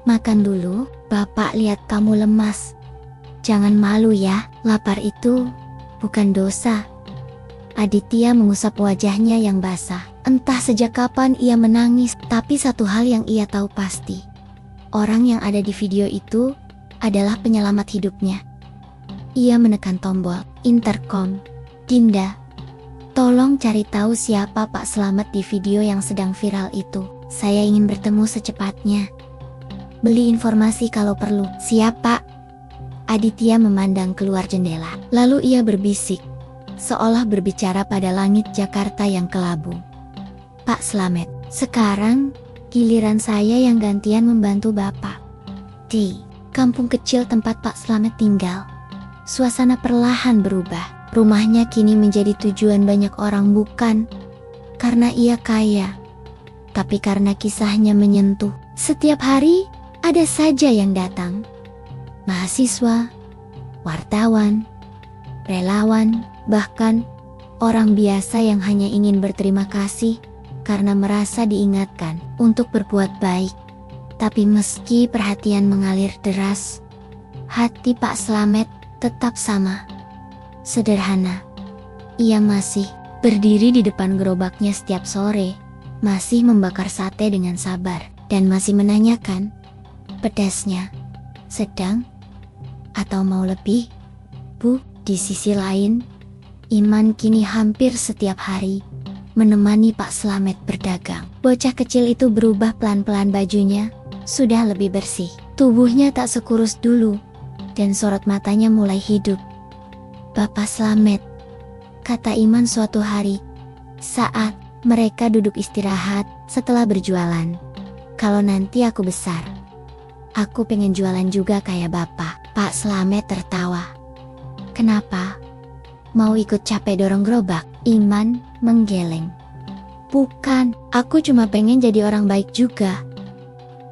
Speaker 1: makan dulu, Bapak lihat kamu lemas. Jangan malu ya, lapar itu bukan dosa." Aditya mengusap wajahnya yang basah. Entah sejak kapan ia menangis, tapi satu hal yang ia tahu pasti, orang yang ada di video itu adalah penyelamat hidupnya. Ia menekan tombol intercom. "Dinda, tolong cari tahu siapa Pak Slamet di video yang sedang viral itu. Saya ingin bertemu secepatnya. Beli informasi kalau perlu." "Siap, Pak." Aditya memandang keluar jendela. Lalu ia berbisik, seolah berbicara pada langit Jakarta yang kelabu. "Pak Slamet, sekarang giliran saya yang gantian membantu Bapak. Di kampung kecil tempat Pak Slamet tinggal, suasana perlahan berubah. Rumahnya kini menjadi tujuan banyak orang, bukan karena ia kaya, tapi karena kisahnya menyentuh. Setiap hari ada saja yang datang. Mahasiswa, wartawan, relawan, bahkan orang biasa yang hanya ingin berterima kasih karena merasa diingatkan untuk berbuat baik. Tapi meski perhatian mengalir deras, hati Pak Slamet tetap sama. Sederhana. Ia masih berdiri di depan gerobaknya setiap sore, masih membakar sate dengan sabar, dan masih menanyakan, pedasnya sedang atau mau lebih, Bu? Di sisi lain, Iman kini hampir setiap hari menemani Pak Slamet berdagang. Bocah kecil itu berubah pelan-pelan, bajunya sudah lebih bersih, tubuhnya tak sekurus dulu, dan sorot matanya mulai hidup. Bapak Slamet, kata Iman suatu hari saat mereka duduk istirahat setelah berjualan, kalau nanti aku besar, aku pengen jualan juga kayak Bapak. Pak Slamet tertawa. Kenapa? Mau ikut capek dorong gerobak? Iman menggeleng. Bukan, aku cuma pengen jadi orang baik juga.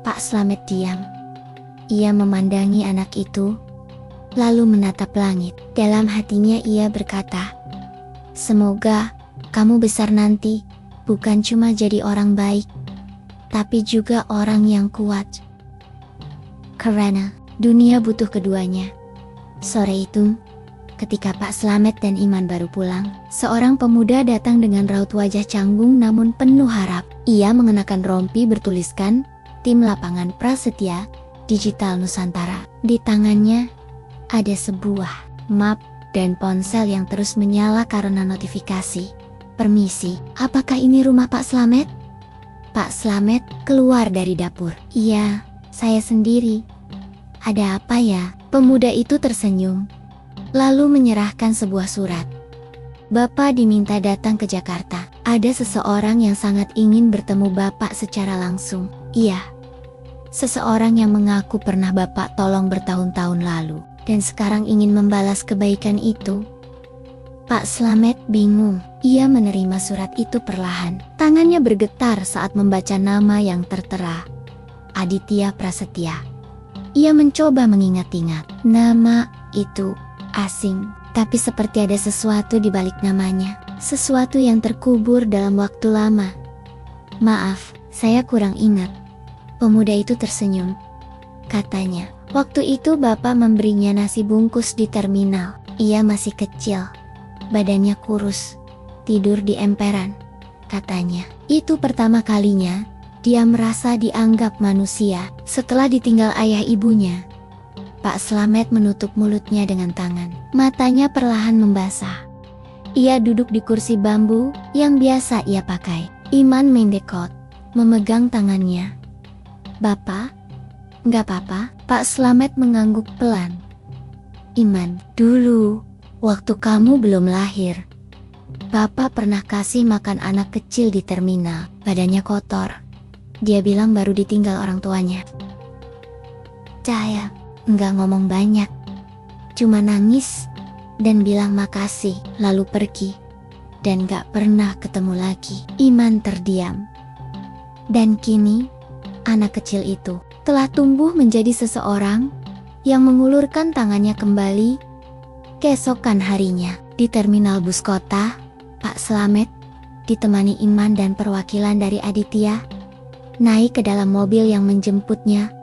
Speaker 1: Pak Slamet diam. Ia memandangi anak itu, lalu menatap langit. Dalam hatinya ia berkata, semoga kamu besar nanti bukan cuma jadi orang baik, tapi juga orang yang kuat. Karena dunia butuh keduanya. Sore itu, ketika Pak Slamet dan Iman baru pulang, seorang pemuda datang dengan raut wajah canggung namun penuh harap. Ia mengenakan rompi bertuliskan Tim Lapangan Prasetya Digital Nusantara. Di tangannya ada sebuah map dan ponsel yang terus menyala karena notifikasi. Permisi, apakah ini rumah Pak Slamet? Pak Slamet keluar dari dapur. Iya, saya sendiri. Ada apa ya? Pemuda itu tersenyum, lalu menyerahkan sebuah surat. Bapak diminta datang ke Jakarta. Ada seseorang yang sangat ingin bertemu Bapak secara langsung. Iya, seseorang yang mengaku pernah Bapak tolong bertahun-tahun lalu, dan sekarang ingin membalas kebaikan itu. Pak Slamet bingung. Ia menerima surat itu perlahan. Tangannya bergetar saat membaca nama yang tertera, Aditya Prasetya. Ia mencoba mengingat-ingat. Nama itu asing, tapi seperti ada sesuatu di balik namanya. Sesuatu yang terkubur dalam waktu lama. Maaf, saya kurang ingat. Pemuda itu tersenyum. Katanya, waktu itu Bapak memberinya nasi bungkus di terminal. Ia masih kecil, badannya kurus, tidur di emperan. Katanya, itu pertama kalinya dia merasa dianggap manusia setelah ditinggal ayah ibunya. Pak Slamet menutup mulutnya dengan tangan. Matanya perlahan membasah. Ia duduk di kursi bambu yang biasa ia pakai. Iman mendekot, memegang tangannya. Bapak, nggak apa-apa? Pak Slamet mengangguk pelan. Iman, dulu, waktu kamu belum lahir, Bapak pernah kasih makan anak kecil di terminal. Badannya kotor. Dia bilang baru ditinggal orang tuanya. Saya nggak ngomong banyak, cuma nangis dan bilang makasih, lalu pergi, dan gak pernah ketemu lagi. Iman terdiam. Dan kini, anak kecil itu telah tumbuh menjadi seseorang yang mengulurkan tangannya kembali. Keesokan harinya, di terminal bus kota, Pak Slamet ditemani Iman dan perwakilan dari Aditya naik ke dalam mobil yang menjemputnya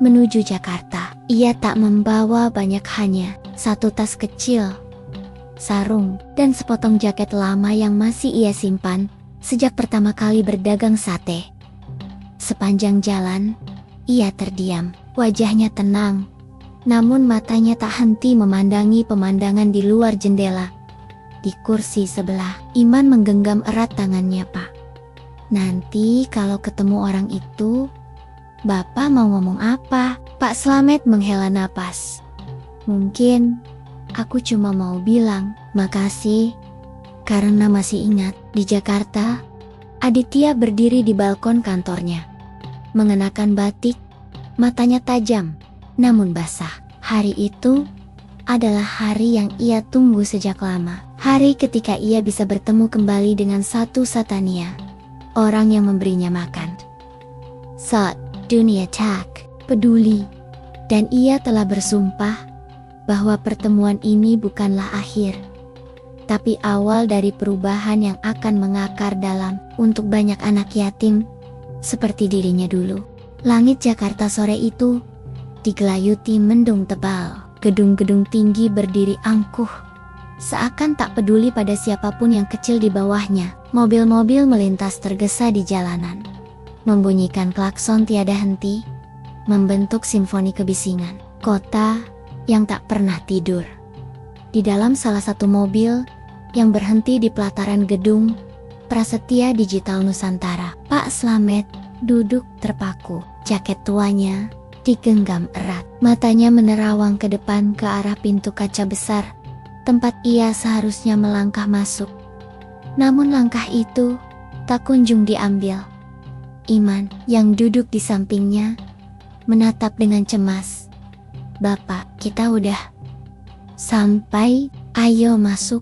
Speaker 1: menuju Jakarta. Ia tak membawa banyak, hanya satu tas kecil, sarung, dan sepotong jaket lama yang masih ia simpan sejak pertama kali berdagang sate. Sepanjang jalan, ia terdiam. Wajahnya tenang, namun matanya tak henti memandangi pemandangan di luar jendela. Di kursi sebelah, Iman menggenggam erat tangannya. Pak, nanti kalau ketemu orang itu, Bapak mau ngomong apa? Pak Slamet menghela napas. Mungkin aku cuma mau bilang makasih karena masih ingat. Di Jakarta, Aditya berdiri di balkon kantornya, mengenakan batik, matanya tajam, namun basah. Hari itu adalah hari yang ia tunggu sejak lama. Hari ketika ia bisa bertemu kembali dengan satu Satania, orang yang memberinya makan. Saat dunia tak peduli, dan ia telah bersumpah bahwa pertemuan ini bukanlah akhir, tapi awal dari perubahan yang akan mengakar dalam untuk banyak anak yatim seperti dirinya dulu. Langit Jakarta sore itu digelayuti mendung tebal. Gedung-gedung tinggi berdiri angkuh, seakan tak peduli pada siapapun yang kecil di bawahnya. Mobil-mobil melintas tergesa di jalanan, membunyikan klakson tiada henti, membentuk simfoni kebisingan. Kota yang tak pernah tidur. Di dalam salah satu mobil yang berhenti di pelataran gedung Prasetya Digital Nusantara, Pak Slamet duduk terpaku. Jaket tuanya digenggam erat. Matanya menerawang ke depan ke arah pintu kaca besar, tempat ia seharusnya melangkah masuk. Namun langkah itu tak kunjung diambil. Iman yang duduk di sampingnya menatap dengan cemas. "Bapak, kita udah sampai, ayo masuk.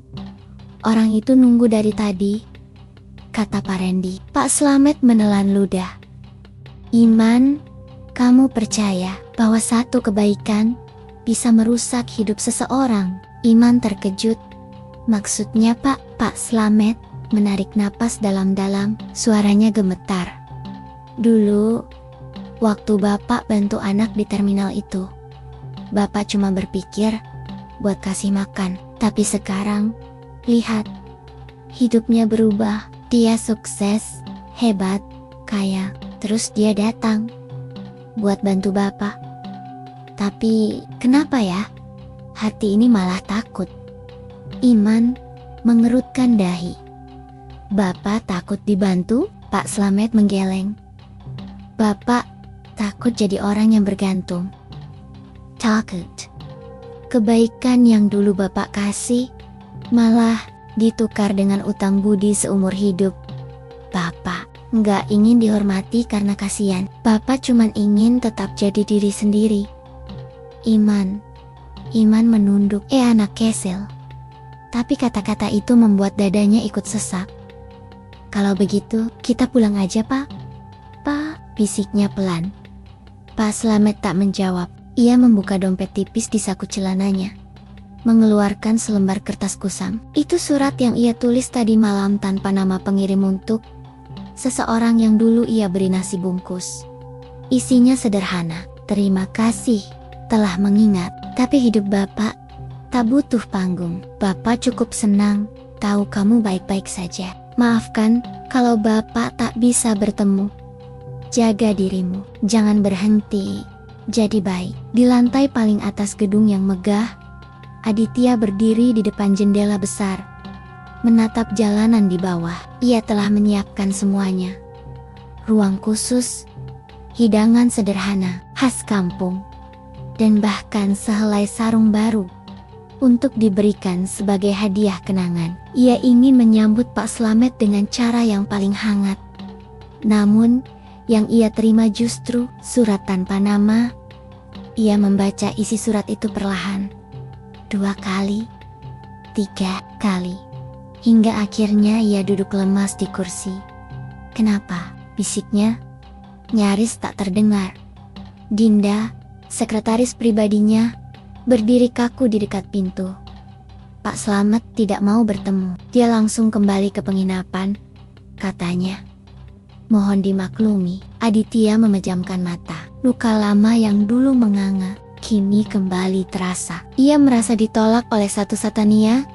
Speaker 1: Orang itu nunggu dari tadi," kata Pak Randy. Pak Slamet menelan ludah. "Iman, kamu percaya bahwa satu kebaikan bisa merusak hidup seseorang?" Iman terkejut. "Maksudnya Pak?" Pak Slamet menarik napas dalam-dalam, suaranya gemetar. "Dulu, waktu Bapak bantu anak di terminal itu, Bapak cuma berpikir buat kasih makan. Tapi sekarang, lihat, hidupnya berubah. Dia sukses, hebat, kaya, terus dia datang buat bantu Bapak. Tapi kenapa ya? Hati ini malah takut." Iman mengerutkan dahi. "Bapak takut dibantu?" Pak Slamet menggeleng. "Bapak takut jadi orang yang bergantung. Takut kebaikan yang dulu Bapak kasih malah ditukar dengan utang budi seumur hidup. Bapak nggak ingin dihormati karena kasihan. Bapak cuman ingin tetap jadi diri sendiri." Iman menunduk. Anak kesel. Tapi kata-kata itu membuat dadanya ikut sesak. "Kalau begitu, kita pulang aja, Pak." "Pak," bisiknya pelan. Pak Slamet tak menjawab. Ia membuka dompet tipis di saku celananya, mengeluarkan selembar kertas kusam. Itu surat yang ia tulis tadi malam tanpa nama pengirim untuk seseorang yang dulu ia beri nasi bungkus. Isinya sederhana. "Terima kasih telah mengingat, tapi hidup Bapak tak butuh panggung. Bapak cukup senang tahu kamu baik-baik saja. Maafkan kalau Bapak tak bisa bertemu. Jaga dirimu, jangan berhenti jadi baik." Di lantai paling atas gedung yang megah, Aditya berdiri di depan jendela besar, menatap jalanan di bawah. Ia telah menyiapkan semuanya. Ruang khusus, hidangan sederhana, khas kampung, dan bahkan sehelai sarung baru untuk diberikan sebagai hadiah kenangan. Ia ingin menyambut Pak Slamet dengan cara yang paling hangat. Namun, yang ia terima justru surat tanpa nama. Ia membaca isi surat itu perlahan, 2 kali, 3 kali, hingga akhirnya ia duduk lemas di kursi. "Kenapa?" bisiknya, nyaris tak terdengar. Dinda, sekretaris pribadinya, berdiri kaku di dekat pintu. Pak Slamet tidak mau bertemu. Dia langsung kembali ke penginapan, katanya. "Mohon dimaklumi." Aditya memejamkan mata. Luka lama yang dulu menganga, kini kembali terasa. Ia merasa ditolak oleh satu Satania,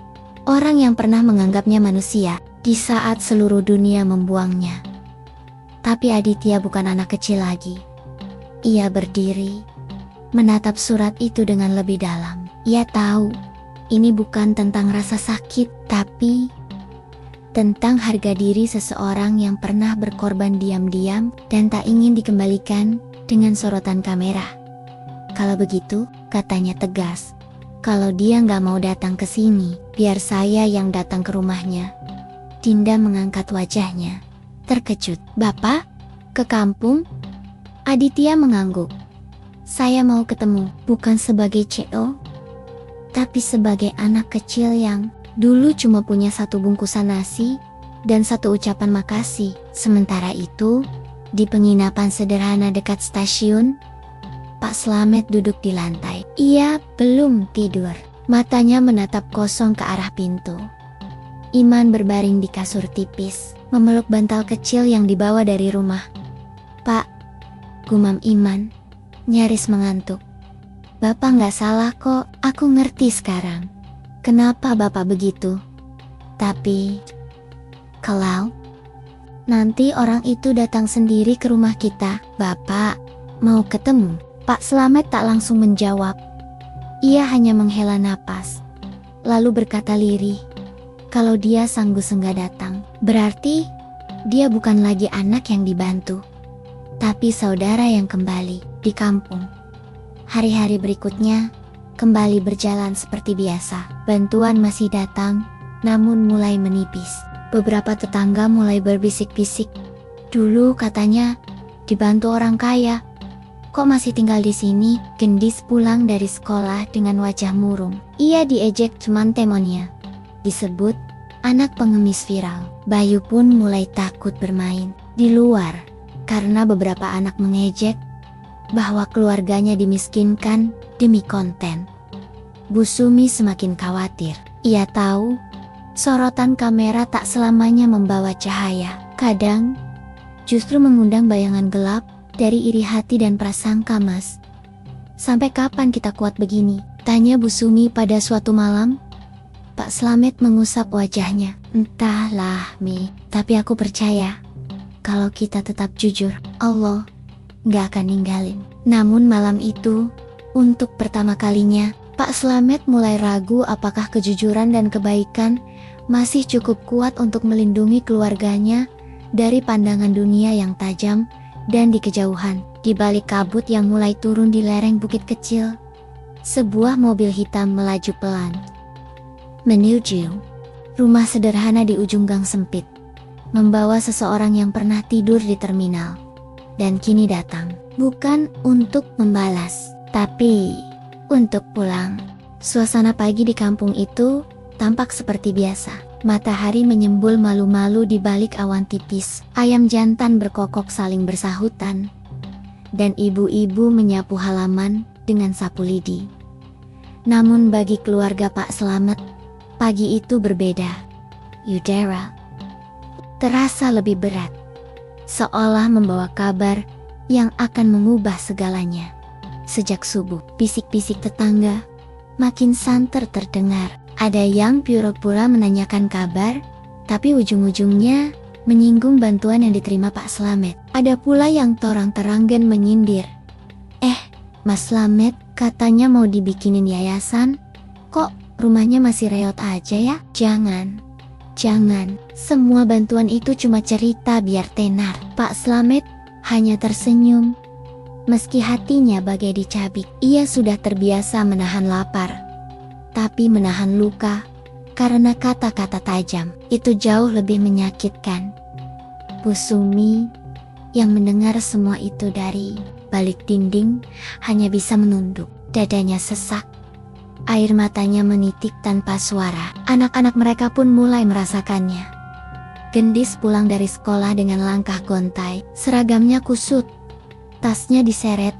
Speaker 1: orang yang pernah menganggapnya manusia, di saat seluruh dunia membuangnya. Tapi Aditya bukan anak kecil lagi. Ia berdiri, menatap surat itu dengan lebih dalam. Ia tahu, ini bukan tentang rasa sakit, tapi tentang harga diri seseorang yang pernah berkorban diam-diam dan tak ingin dikembalikan dengan sorotan kamera. "Kalau begitu," katanya tegas, "kalau dia nggak mau datang ke sini, biar saya yang datang ke rumahnya." Dinda mengangkat wajahnya, terkejut. "Bapak? Ke kampung?" Aditya mengangguk. Saya mau ketemu, bukan sebagai CEO, tapi sebagai anak kecil yang dulu cuma punya satu bungkusan nasi dan satu ucapan makasih. Sementara itu, di penginapan sederhana dekat stasiun, Pak Slamet duduk di lantai. Ia belum tidur. Matanya menatap kosong ke arah pintu. Iman berbaring di kasur tipis, memeluk bantal kecil yang dibawa dari rumah. "Pak," gumam Iman, nyaris mengantuk. "Bapak nggak salah kok, aku ngerti sekarang. Kenapa Bapak begitu? Tapi, kalau nanti orang itu datang sendiri ke rumah kita, Bapak mau ketemu?" Pak Slamet tak langsung menjawab. Ia hanya menghela napas, lalu berkata lirih, kalau dia sanggup-sengga datang, berarti dia bukan lagi anak yang dibantu, tapi saudara yang kembali di kampung. Hari-hari berikutnya kembali berjalan seperti biasa. Bantuan masih datang, namun mulai menipis. Beberapa tetangga mulai berbisik-bisik. Dulu katanya dibantu orang kaya. Kok masih tinggal di sini? Gendis pulang dari sekolah dengan wajah murung. Ia diejek teman-temannya. Disebut anak pengemis viral. Bayu pun mulai takut bermain di luar karena beberapa anak mengejek bahwa keluarganya dimiskinkan demi konten. Bu Sumi semakin khawatir. Ia tahu sorotan kamera tak selamanya membawa cahaya. Kadang justru mengundang bayangan gelap dari iri hati dan prasangka, Mas. Sampai kapan kita kuat begini? Tanya Bu Sumi pada suatu malam. Pak Slamet mengusap wajahnya. Entahlah, Mi, tapi aku percaya kalau kita tetap jujur, Allah gak akan ninggalin. Namun malam itu, untuk pertama kalinya, Pak Slamet mulai ragu apakah kejujuran dan kebaikan masih cukup kuat untuk melindungi keluarganya dari pandangan dunia yang tajam. Dan di kejauhan, di balik kabut yang mulai turun di lereng bukit kecil, sebuah mobil hitam melaju pelan menuju rumah sederhana di ujung gang sempit, membawa seseorang yang pernah tidur di terminal dan kini datang bukan untuk membalas, tapi untuk pulang. Suasana pagi di kampung itu tampak seperti biasa. Matahari menyembul malu-malu di balik awan tipis. Ayam jantan berkokok saling bersahutan. Dan ibu-ibu menyapu halaman dengan sapu lidi. Namun bagi keluarga Pak Slamet, pagi itu berbeda. Udara terasa lebih berat. Seolah membawa kabar yang akan mengubah segalanya. Sejak subuh, bisik-bisik tetangga makin santer terdengar. Ada yang pura-pura menanyakan kabar, tapi ujung-ujungnya menyinggung bantuan yang diterima Pak Slamet. Ada pula yang terang-terangan menyindir. Mas Slamet katanya mau dibikinin yayasan, kok rumahnya masih reot aja ya? Jangan. Semua bantuan itu cuma cerita biar tenar. Pak Slamet hanya tersenyum. Meski hatinya bagai dicabik, ia sudah terbiasa menahan lapar. Tapi menahan luka karena kata-kata tajam itu jauh lebih menyakitkan. Bu Sumi yang mendengar semua itu dari balik dinding hanya bisa menunduk. Dadanya sesak. Air matanya menitik tanpa suara. Anak-anak mereka pun mulai merasakannya. Gendis pulang dari sekolah dengan langkah gontai. Seragamnya kusut. Tasnya diseret.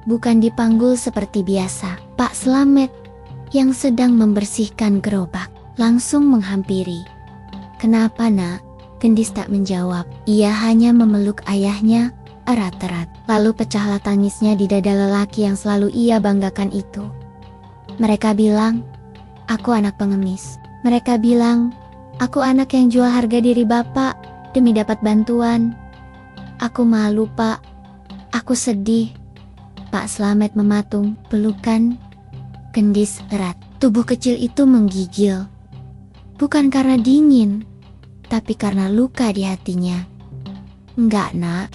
Speaker 1: Bukan dipanggul seperti biasa. Pak Slamet yang sedang membersihkan gerobak langsung menghampiri. Kenapa nak? Gendis tak menjawab. Ia hanya memeluk ayahnya erat-erat. Lalu pecahlah tangisnya di dada lelaki yang selalu ia banggakan itu. Mereka bilang, aku anak pengemis. Mereka bilang, aku anak yang jual harga diri bapak demi dapat bantuan. Aku malu, Pak. Aku sedih. Pak Slamet mematung, pelukan Gendis erat. Tubuh kecil itu menggigil. Bukan karena dingin, tapi karena luka di hatinya. Enggak, nak.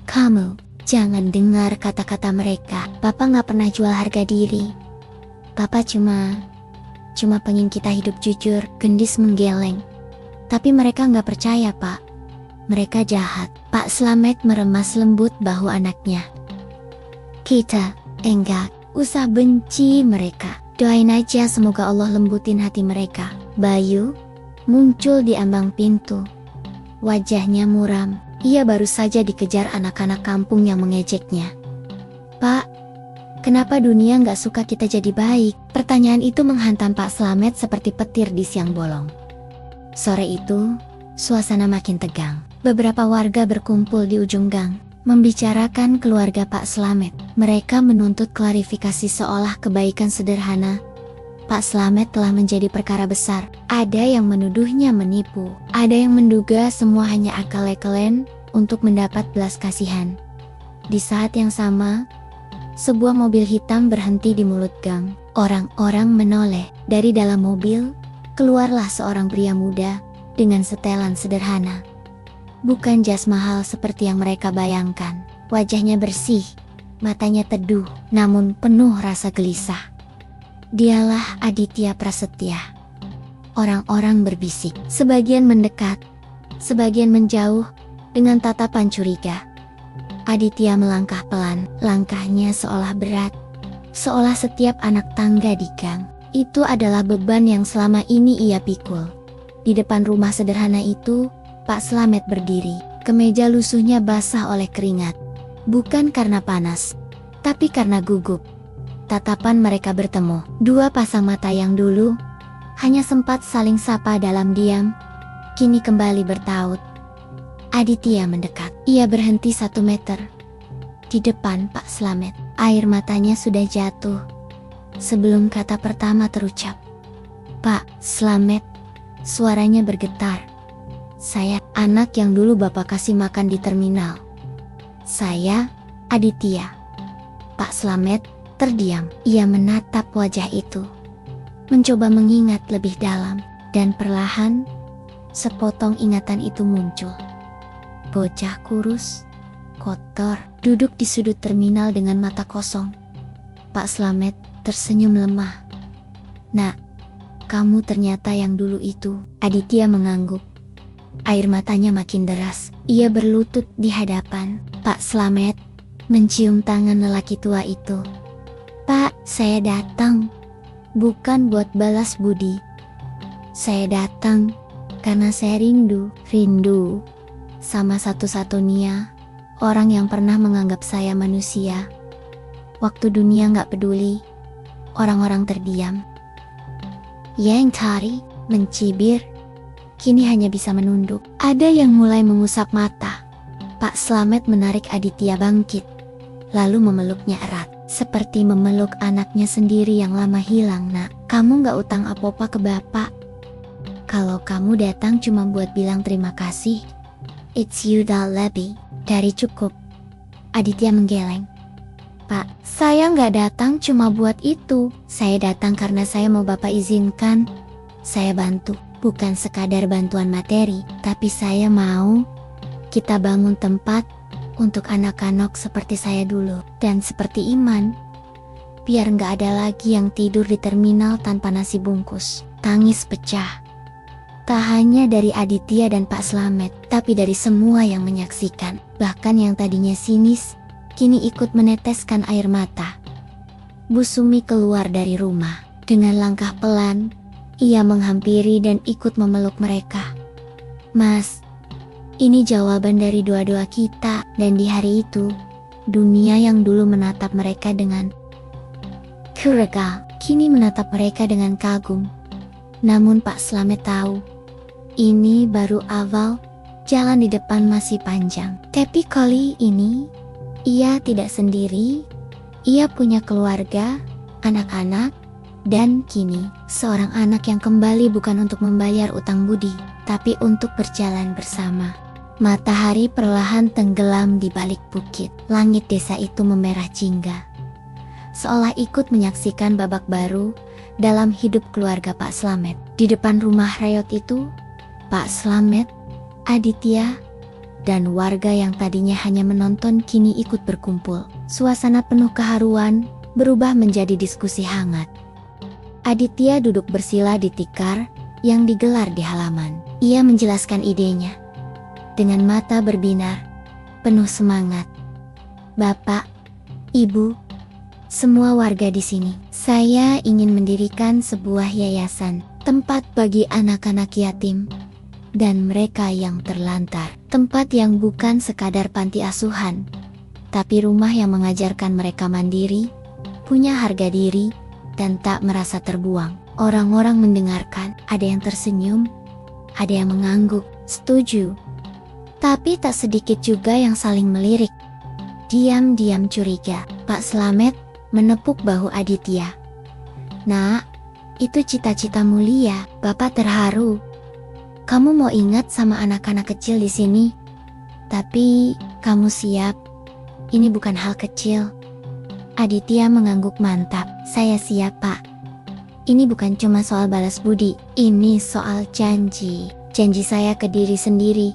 Speaker 1: Kamu jangan dengar kata-kata mereka. Papa gak pernah jual harga diri. Papa cuma pengen kita hidup jujur. Gendis menggeleng. Tapi mereka gak percaya, Pak. Mereka jahat. Pak Slamet meremas lembut bahu anaknya. Kita enggak usah benci mereka. Doain aja semoga Allah lembutin hati mereka. Bayu muncul di ambang pintu. Wajahnya muram. Ia baru saja dikejar anak-anak kampung yang mengejeknya. Pak, kenapa dunia nggak suka kita jadi baik? Pertanyaan itu menghantam Pak Slamet seperti petir di siang bolong. Sore itu, suasana makin tegang. Beberapa warga berkumpul di ujung gang, membicarakan keluarga Pak Slamet. Mereka menuntut klarifikasi seolah kebaikan sederhana Pak Slamet telah menjadi perkara besar. Ada yang menuduhnya menipu, ada yang menduga semua hanya akal-akalan untuk mendapat belas kasihan. Di saat yang sama, sebuah mobil hitam berhenti di mulut gang. Orang-orang menoleh. Dari dalam mobil, keluarlah seorang pria muda dengan setelan sederhana. Bukan jas mahal seperti yang mereka bayangkan. Wajahnya bersih, matanya teduh, namun penuh rasa gelisah. Dialah Aditya Prasetya. Orang-orang berbisik, sebagian mendekat, sebagian menjauh dengan tatapan curiga. Aditya melangkah pelan, langkahnya seolah berat, seolah setiap anak tangga di gang itu adalah beban yang selama ini ia pikul. Di depan rumah sederhana itu, Pak Slamet berdiri, kemeja lusuhnya basah oleh keringat. Bukan karena panas, tapi karena gugup. Tatapan mereka bertemu. Dua pasang mata yang dulu hanya sempat saling sapa dalam diam, kini kembali bertaut. Aditya mendekat. Ia berhenti 1 meter di depan Pak Slamet. Air matanya sudah jatuh sebelum kata pertama terucap. Pak Slamet, suaranya bergetar. Saya, anak yang dulu Bapak kasih makan di terminal. Saya, Aditya. Pak Slamet terdiam. Ia menatap wajah itu, mencoba mengingat lebih dalam, dan perlahan sepotong ingatan itu muncul. Bocah kurus, kotor, duduk di sudut terminal dengan mata kosong. Pak Slamet tersenyum lemah. Nak, kamu ternyata yang dulu itu. Aditya mengangguk. Air matanya makin deras. Ia berlutut di hadapan Pak Slamet, mencium tangan lelaki tua itu. Pak, saya datang bukan buat balas budi. Saya datang karena saya rindu sama satu-satunya orang yang pernah menganggap saya manusia. Waktu dunia nggak peduli, orang-orang terdiam. Yang tadi mencibir, kini hanya bisa menunduk. Ada yang mulai mengusap mata. Pak Slamet menarik Aditya bangkit, lalu memeluknya erat. Seperti memeluk anaknya sendiri yang lama hilang. Nak, kamu gak utang apa-apa ke Bapak. Kalau kamu datang cuma buat bilang terima kasih, it's you that lebih dari cukup. Aditya menggeleng. Pak, saya gak datang cuma buat itu. Saya datang karena saya mau Bapak izinkan saya bantu. Bukan sekadar bantuan materi, tapi saya mau kita bangun tempat untuk anak-anak seperti saya dulu, dan seperti Iman. Biar nggak ada lagi yang tidur di terminal tanpa nasi bungkus. Tangis pecah. Tak hanya dari Aditya dan Pak Slamet, tapi dari semua yang menyaksikan. Bahkan yang tadinya sinis, kini ikut meneteskan air mata. Bu Sumi keluar dari rumah. Dengan langkah pelan, ia menghampiri dan ikut memeluk mereka. Mas, ini jawaban dari doa-doa kita. Dan di hari itu, dunia yang dulu menatap mereka dengan curiga, kini menatap mereka dengan kagum. Namun Pak Slamet tahu, ini baru awal, jalan di depan masih panjang. Tapi kali ini, ia tidak sendiri. Ia punya keluarga, anak-anak, dan kini seorang anak yang kembali bukan untuk membayar utang budi, tapi untuk berjalan bersama. Matahari perlahan tenggelam di balik bukit. Langit desa itu memerah jingga, seolah ikut menyaksikan babak baru dalam hidup keluarga Pak Slamet. Di depan rumah rayot itu, Pak Slamet, Aditya, dan warga yang tadinya hanya menonton kini ikut berkumpul. Suasana penuh keharuan berubah menjadi diskusi hangat. Aditya duduk bersila di tikar yang digelar di halaman. Ia menjelaskan idenya dengan mata berbinar, penuh semangat. Bapak, Ibu, semua warga di sini, saya ingin mendirikan sebuah yayasan, tempat bagi anak-anak yatim dan mereka yang terlantar. Tempat yang bukan sekadar panti asuhan, tapi rumah yang mengajarkan mereka mandiri, punya harga diri, dan tak merasa terbuang. Orang-orang mendengarkan, ada yang tersenyum, ada yang mengangguk, setuju. Tapi tak sedikit juga yang saling melirik. Diam-diam curiga. Pak Slamet menepuk bahu Aditya. Nak, itu cita-cita mulia, Bapak terharu. Kamu mau ingat sama anak-anak kecil di sini. Tapi, kamu siap. Ini bukan hal kecil. Aditya mengangguk mantap. Saya siap, Pak. Ini bukan cuma soal balas budi, ini soal janji. Janji saya ke diri sendiri.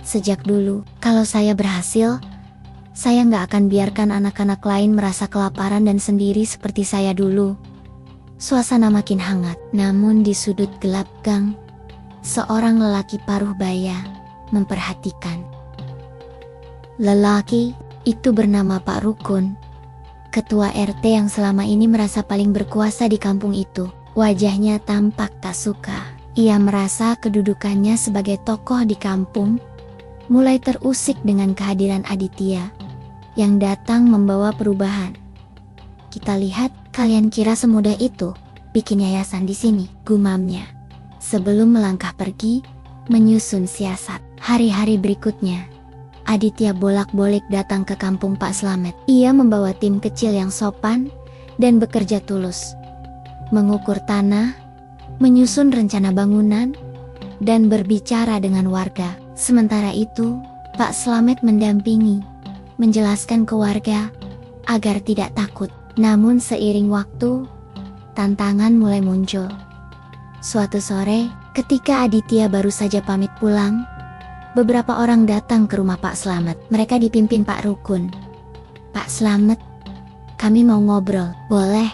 Speaker 1: Sejak dulu, kalau saya berhasil, saya nggak akan biarkan anak-anak lain merasa kelaparan dan sendiri seperti saya dulu. Suasana makin hangat, namun di sudut gelap gang, seorang lelaki paruh baya memperhatikan. Lelaki itu bernama Pak Rukun, ketua RT yang selama ini merasa paling berkuasa di kampung itu. Wajahnya tampak tak suka. Ia merasa kedudukannya sebagai tokoh di kampung mulai terusik dengan kehadiran Aditya yang datang membawa perubahan. Kita lihat, kalian kira semudah itu bikin yayasan di sini, gumamnya. Sebelum melangkah pergi, menyusun siasat. Hari-hari berikutnya, Aditya bolak-balik datang ke kampung Pak Slamet. Ia membawa tim kecil yang sopan dan bekerja tulus. Mengukur tanah, menyusun rencana bangunan, dan berbicara dengan warga. Sementara itu, Pak Slamet mendampingi, menjelaskan ke warga agar tidak takut. Namun seiring waktu, tantangan mulai muncul. Suatu sore, ketika Aditya baru saja pamit pulang, beberapa orang datang ke rumah Pak Slamet. Mereka dipimpin Pak Rukun. Pak Slamet, kami mau ngobrol, boleh?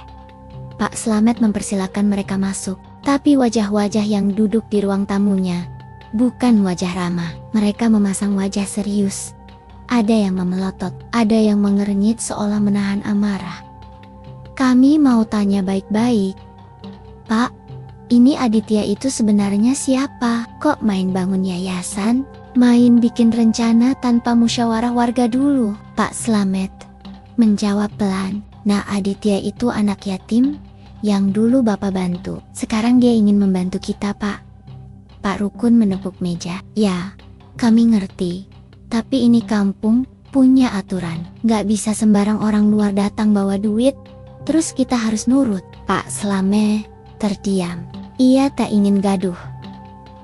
Speaker 1: Pak Slamet mempersilahkan mereka masuk. Tapi wajah-wajah yang duduk di ruang tamunya bukan wajah ramah. Mereka memasang wajah serius. Ada yang memelotot, ada yang mengernyit seolah menahan amarah. Kami mau tanya baik-baik. Pak, ini Aditya itu sebenarnya siapa? Kok main bangun yayasan? Main bikin rencana tanpa musyawarah warga dulu? Pak Slamet menjawab pelan. Nah, Aditya itu anak yatim yang dulu Bapak bantu. Sekarang dia ingin membantu kita, Pak. Pak Rukun menepuk meja. Ya, kami ngerti. Tapi ini kampung punya aturan. Gak bisa sembarang orang luar datang bawa duit, terus kita harus nurut. Pak Slamet terdiam. Ia tak ingin gaduh,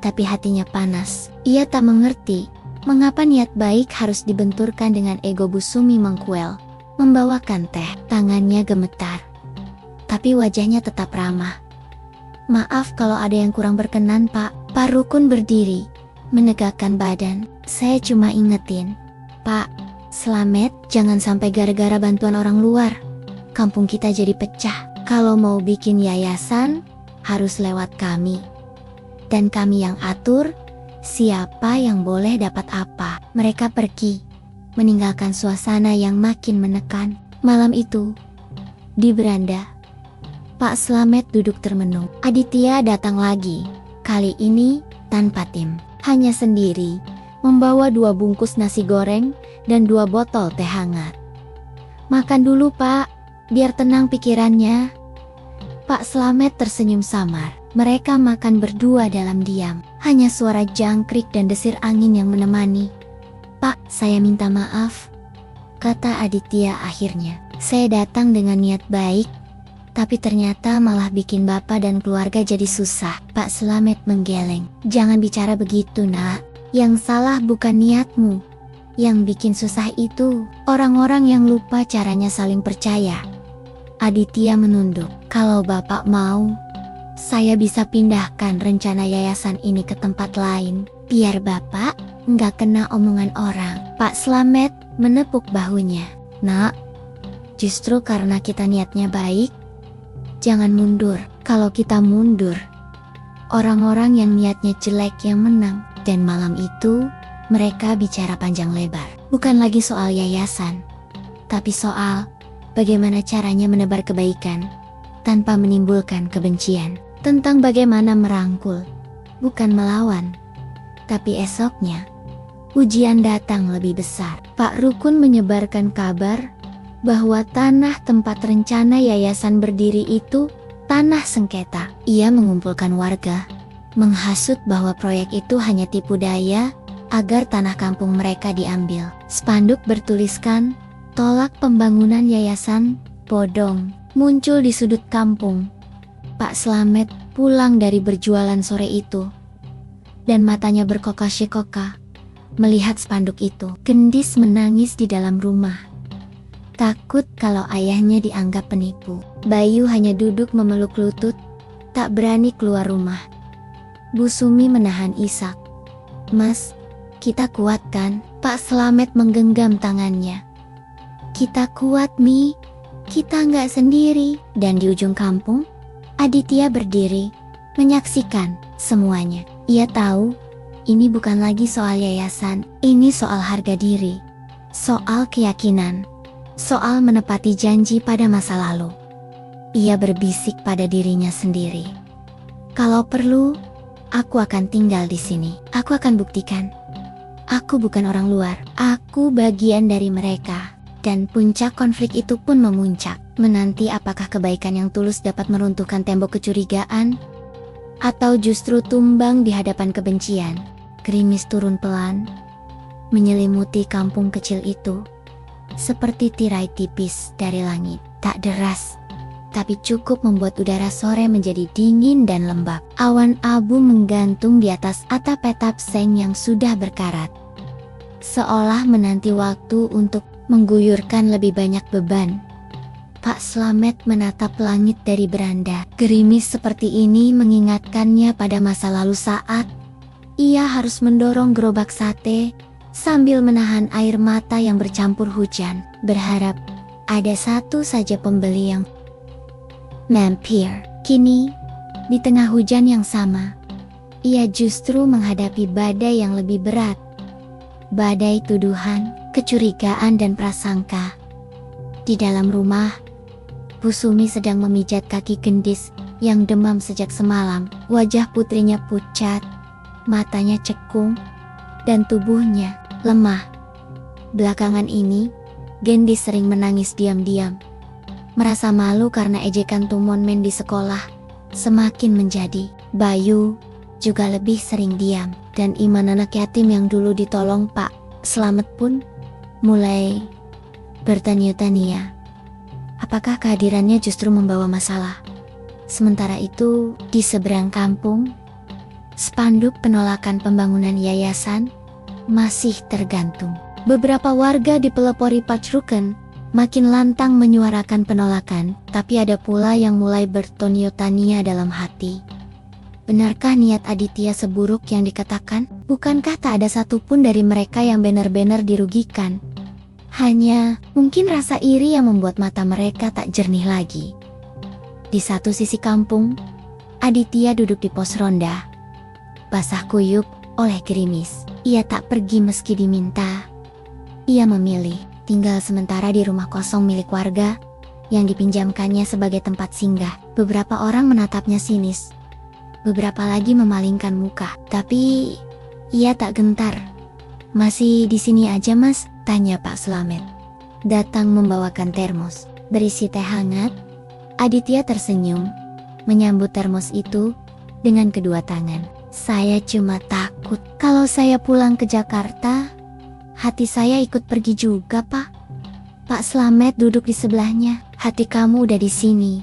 Speaker 1: tapi hatinya panas. Ia tak mengerti mengapa niat baik harus dibenturkan dengan ego Busumi Mengkuel. Membawakan teh, tangannya gemetar, tapi wajahnya tetap ramah. Maaf kalau ada yang kurang berkenan, Pak. Pak Rukun berdiri, menegakkan badan. Saya cuma ingetin, Pak Slamet, jangan sampai gara-gara bantuan orang luar kampung kita jadi pecah. Kalau mau bikin yayasan, harus lewat kami. Dan kami yang atur siapa yang boleh dapat apa. Mereka pergi, meninggalkan suasana yang makin menekan. Malam itu, di beranda, Pak Slamet duduk termenung. Aditya datang lagi. Kali ini tanpa tim, hanya sendiri, membawa 2 bungkus nasi goreng dan 2 botol teh hangat. Makan dulu, Pak, biar tenang pikirannya. Pak Slamet tersenyum samar. Mereka makan berdua dalam diam. Hanya suara jangkrik dan desir angin yang menemani. Pak, saya minta maaf, kata Aditya akhirnya. Saya datang dengan niat baik, tapi ternyata malah bikin Bapak dan keluarga jadi susah. Pak Slamet menggeleng. Jangan bicara begitu, Nak. Yang salah bukan niatmu. Yang bikin susah itu orang-orang yang lupa caranya saling percaya. Aditya menunduk. Kalau Bapak mau, saya bisa pindahkan rencana yayasan ini ke tempat lain, biar Bapak nggak kena omongan orang. Pak Slamet menepuk bahunya. Nak, justru karena kita niatnya baik, jangan mundur. Kalau kita mundur, orang-orang yang niatnya jelek yang menang. Dan malam itu, mereka bicara panjang lebar. Bukan lagi soal yayasan, tapi soal bagaimana caranya menebar kebaikan tanpa menimbulkan kebencian, tentang bagaimana merangkul, bukan melawan. Tapi esoknya, ujian datang lebih besar. Pak Rukun menyebarkan kabar bahwa tanah tempat rencana yayasan berdiri itu tanah sengketa. Ia mengumpulkan warga, menghasut bahwa proyek itu hanya tipu daya agar tanah kampung mereka diambil. Spanduk bertuliskan, "Tolak pembangunan yayasan bodong," muncul di sudut kampung. Pak Slamet pulang dari berjualan sore itu, dan matanya berkoka-shekoka melihat spanduk itu. Gendis menangis di dalam rumah, takut kalau ayahnya dianggap penipu. Bayu hanya duduk memeluk lutut, tak berani keluar rumah. Bu Sumi menahan isak. "Mas, kita kuat kan?" Pak Slamet menggenggam tangannya. "Kita kuat, Mi. Kita nggak sendiri." Dan di ujung kampung, Aditya berdiri, menyaksikan semuanya. Ia tahu, ini bukan lagi soal yayasan, ini soal harga diri, soal keyakinan, soal menepati janji pada masa lalu. Ia berbisik pada dirinya sendiri, "Kalau perlu, aku akan tinggal di sini. Aku akan buktikan. Aku bukan orang luar, aku bagian dari mereka." Dan puncak konflik itu pun memuncak. Menanti apakah kebaikan yang tulus dapat meruntuhkan tembok kecurigaan, atau justru tumbang di hadapan kebencian. Gerimis turun pelan, menyelimuti kampung kecil itu, seperti tirai tipis dari langit. Tak deras, tapi cukup membuat udara sore menjadi dingin dan lembab. Awan abu menggantung di atas atap-atap seng yang sudah berkarat, seolah menanti waktu untuk mengguyurkan lebih banyak beban. Pak Slamet menatap langit dari beranda. Gerimis seperti ini mengingatkannya pada masa lalu saat ia harus mendorong gerobak sate sambil menahan air mata yang bercampur hujan, berharap ada satu saja pembeli yang mampir. Kini, di tengah hujan yang sama, ia justru menghadapi badai yang lebih berat. Badai tuduhan, kecurigaan dan prasangka. Di dalam rumah, Bu Sumi sedang memijat kaki Gendis yang demam sejak semalam. Wajah putrinya pucat, matanya cekung, dan tubuhnya lemah. Belakangan ini, Gendis sering menangis diam-diam. Merasa malu karena ejekan Tumonmen di sekolah semakin menjadi. Bayu juga lebih sering diam, dan Iman anak yatim yang dulu ditolong Pak Slamet pun mulai bertanya-tanya apakah kehadirannya justru membawa masalah. Sementara itu, di seberang kampung, spanduk penolakan pembangunan yayasan masih tergantung. Beberapa warga dipelopori Pak Rukun makin lantang menyuarakan penolakan, tapi ada pula yang mulai bertanya-tanya dalam hati. Benarkah niat Aditya seburuk yang dikatakan? Bukankah tak ada satupun dari mereka yang benar-benar dirugikan? Hanya mungkin rasa iri yang membuat mata mereka tak jernih lagi. Di satu sisi kampung, Aditya duduk di pos ronda, basah kuyup oleh gerimis. Ia tak pergi meski diminta. Ia memilih tinggal sementara di rumah kosong milik warga yang dipinjamkannya sebagai tempat singgah. Beberapa orang menatapnya sinis, beberapa lagi memalingkan muka, tapi ia tak gentar. "Masih di sini aja, Mas?" tanya Pak Slamet, datang membawakan termos berisi teh hangat. Aditya tersenyum, menyambut termos itu dengan kedua tangan. "Saya cuma takut kalau saya pulang ke Jakarta, hati saya ikut pergi juga, Pak." Pak Slamet duduk di sebelahnya. "Hati kamu udah di sini,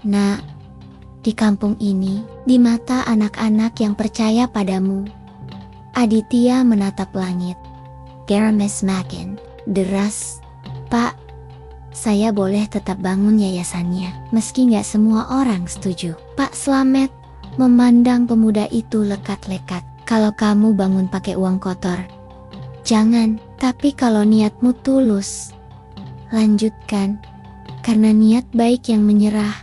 Speaker 1: Nak. Di kampung ini, di mata anak-anak yang percaya padamu." Aditya menatap langit. Gerimis makin deras. "Pak, saya boleh tetap bangun yayasannya, meski nggak semua orang setuju." Pak Slamet memandang pemuda itu lekat-lekat. "Kalau kamu bangun pakai uang kotor, jangan. Tapi kalau niatmu tulus, lanjutkan. Karena niat baik yang menyerah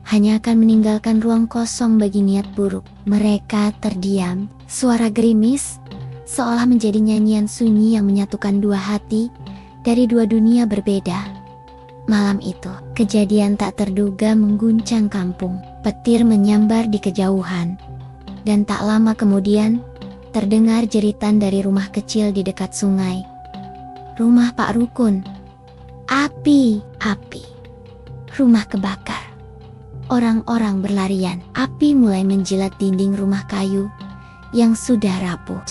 Speaker 1: hanya akan meninggalkan ruang kosong bagi niat buruk." Mereka terdiam. Suara gerimis seolah menjadi nyanyian sunyi yang menyatukan dua hati dari dua dunia berbeda. Malam itu, kejadian tak terduga mengguncang kampung. Petir menyambar di kejauhan. Dan tak lama kemudian, terdengar jeritan dari rumah kecil di dekat sungai. Rumah Pak Rukun. Api, api. Rumah kebakar. Orang-orang berlarian. Api mulai menjilat dinding rumah kayu yang sudah rapuh.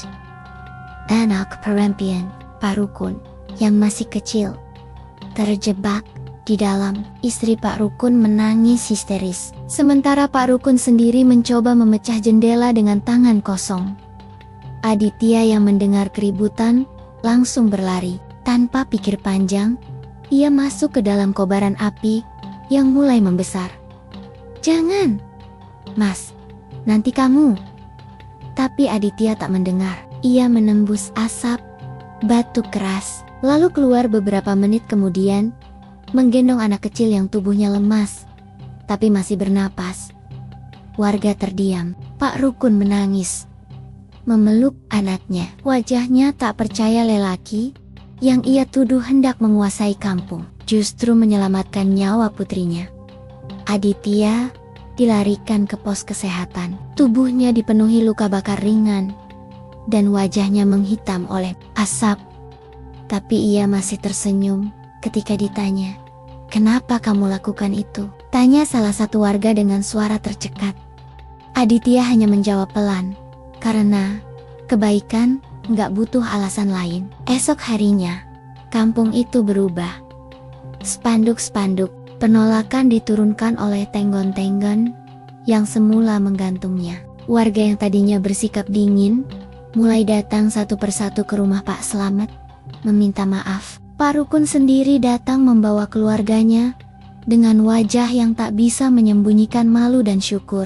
Speaker 1: Anak perempuan Pak Rukun yang masih kecil terjebak di dalam. Istri Pak Rukun menangis histeris. Sementara Pak Rukun sendiri mencoba memecah jendela dengan tangan kosong. Aditya yang mendengar keributan langsung berlari. Tanpa pikir panjang, ia masuk ke dalam kobaran api yang mulai membesar. "Jangan, Mas, nanti kamu." Tapi Aditya tak mendengar. Ia menembus asap, batuk keras, lalu keluar beberapa menit kemudian, menggendong anak kecil yang tubuhnya lemas, tapi masih bernapas. Warga terdiam. Pak Rukun menangis, memeluk anaknya. Wajahnya tak percaya lelaki yang ia tuduh hendak menguasai kampung justru menyelamatkan nyawa putrinya. Aditya dilarikan ke pos kesehatan. Tubuhnya dipenuhi luka bakar ringan dan wajahnya menghitam oleh asap. Tapi ia masih tersenyum ketika ditanya, "Kenapa kamu lakukan itu?" Tanya salah satu warga dengan suara tercekat. Aditya hanya menjawab pelan, "Karena kebaikan nggak butuh alasan lain." Esok harinya, kampung itu berubah. Spanduk-spanduk penolakan diturunkan oleh tenggon-tenggon yang semula menggantungnya. Warga yang tadinya bersikap dingin mulai datang satu persatu ke rumah Pak Slamet meminta maaf. Pak Rukun sendiri datang membawa keluarganya dengan wajah yang tak bisa menyembunyikan malu dan syukur.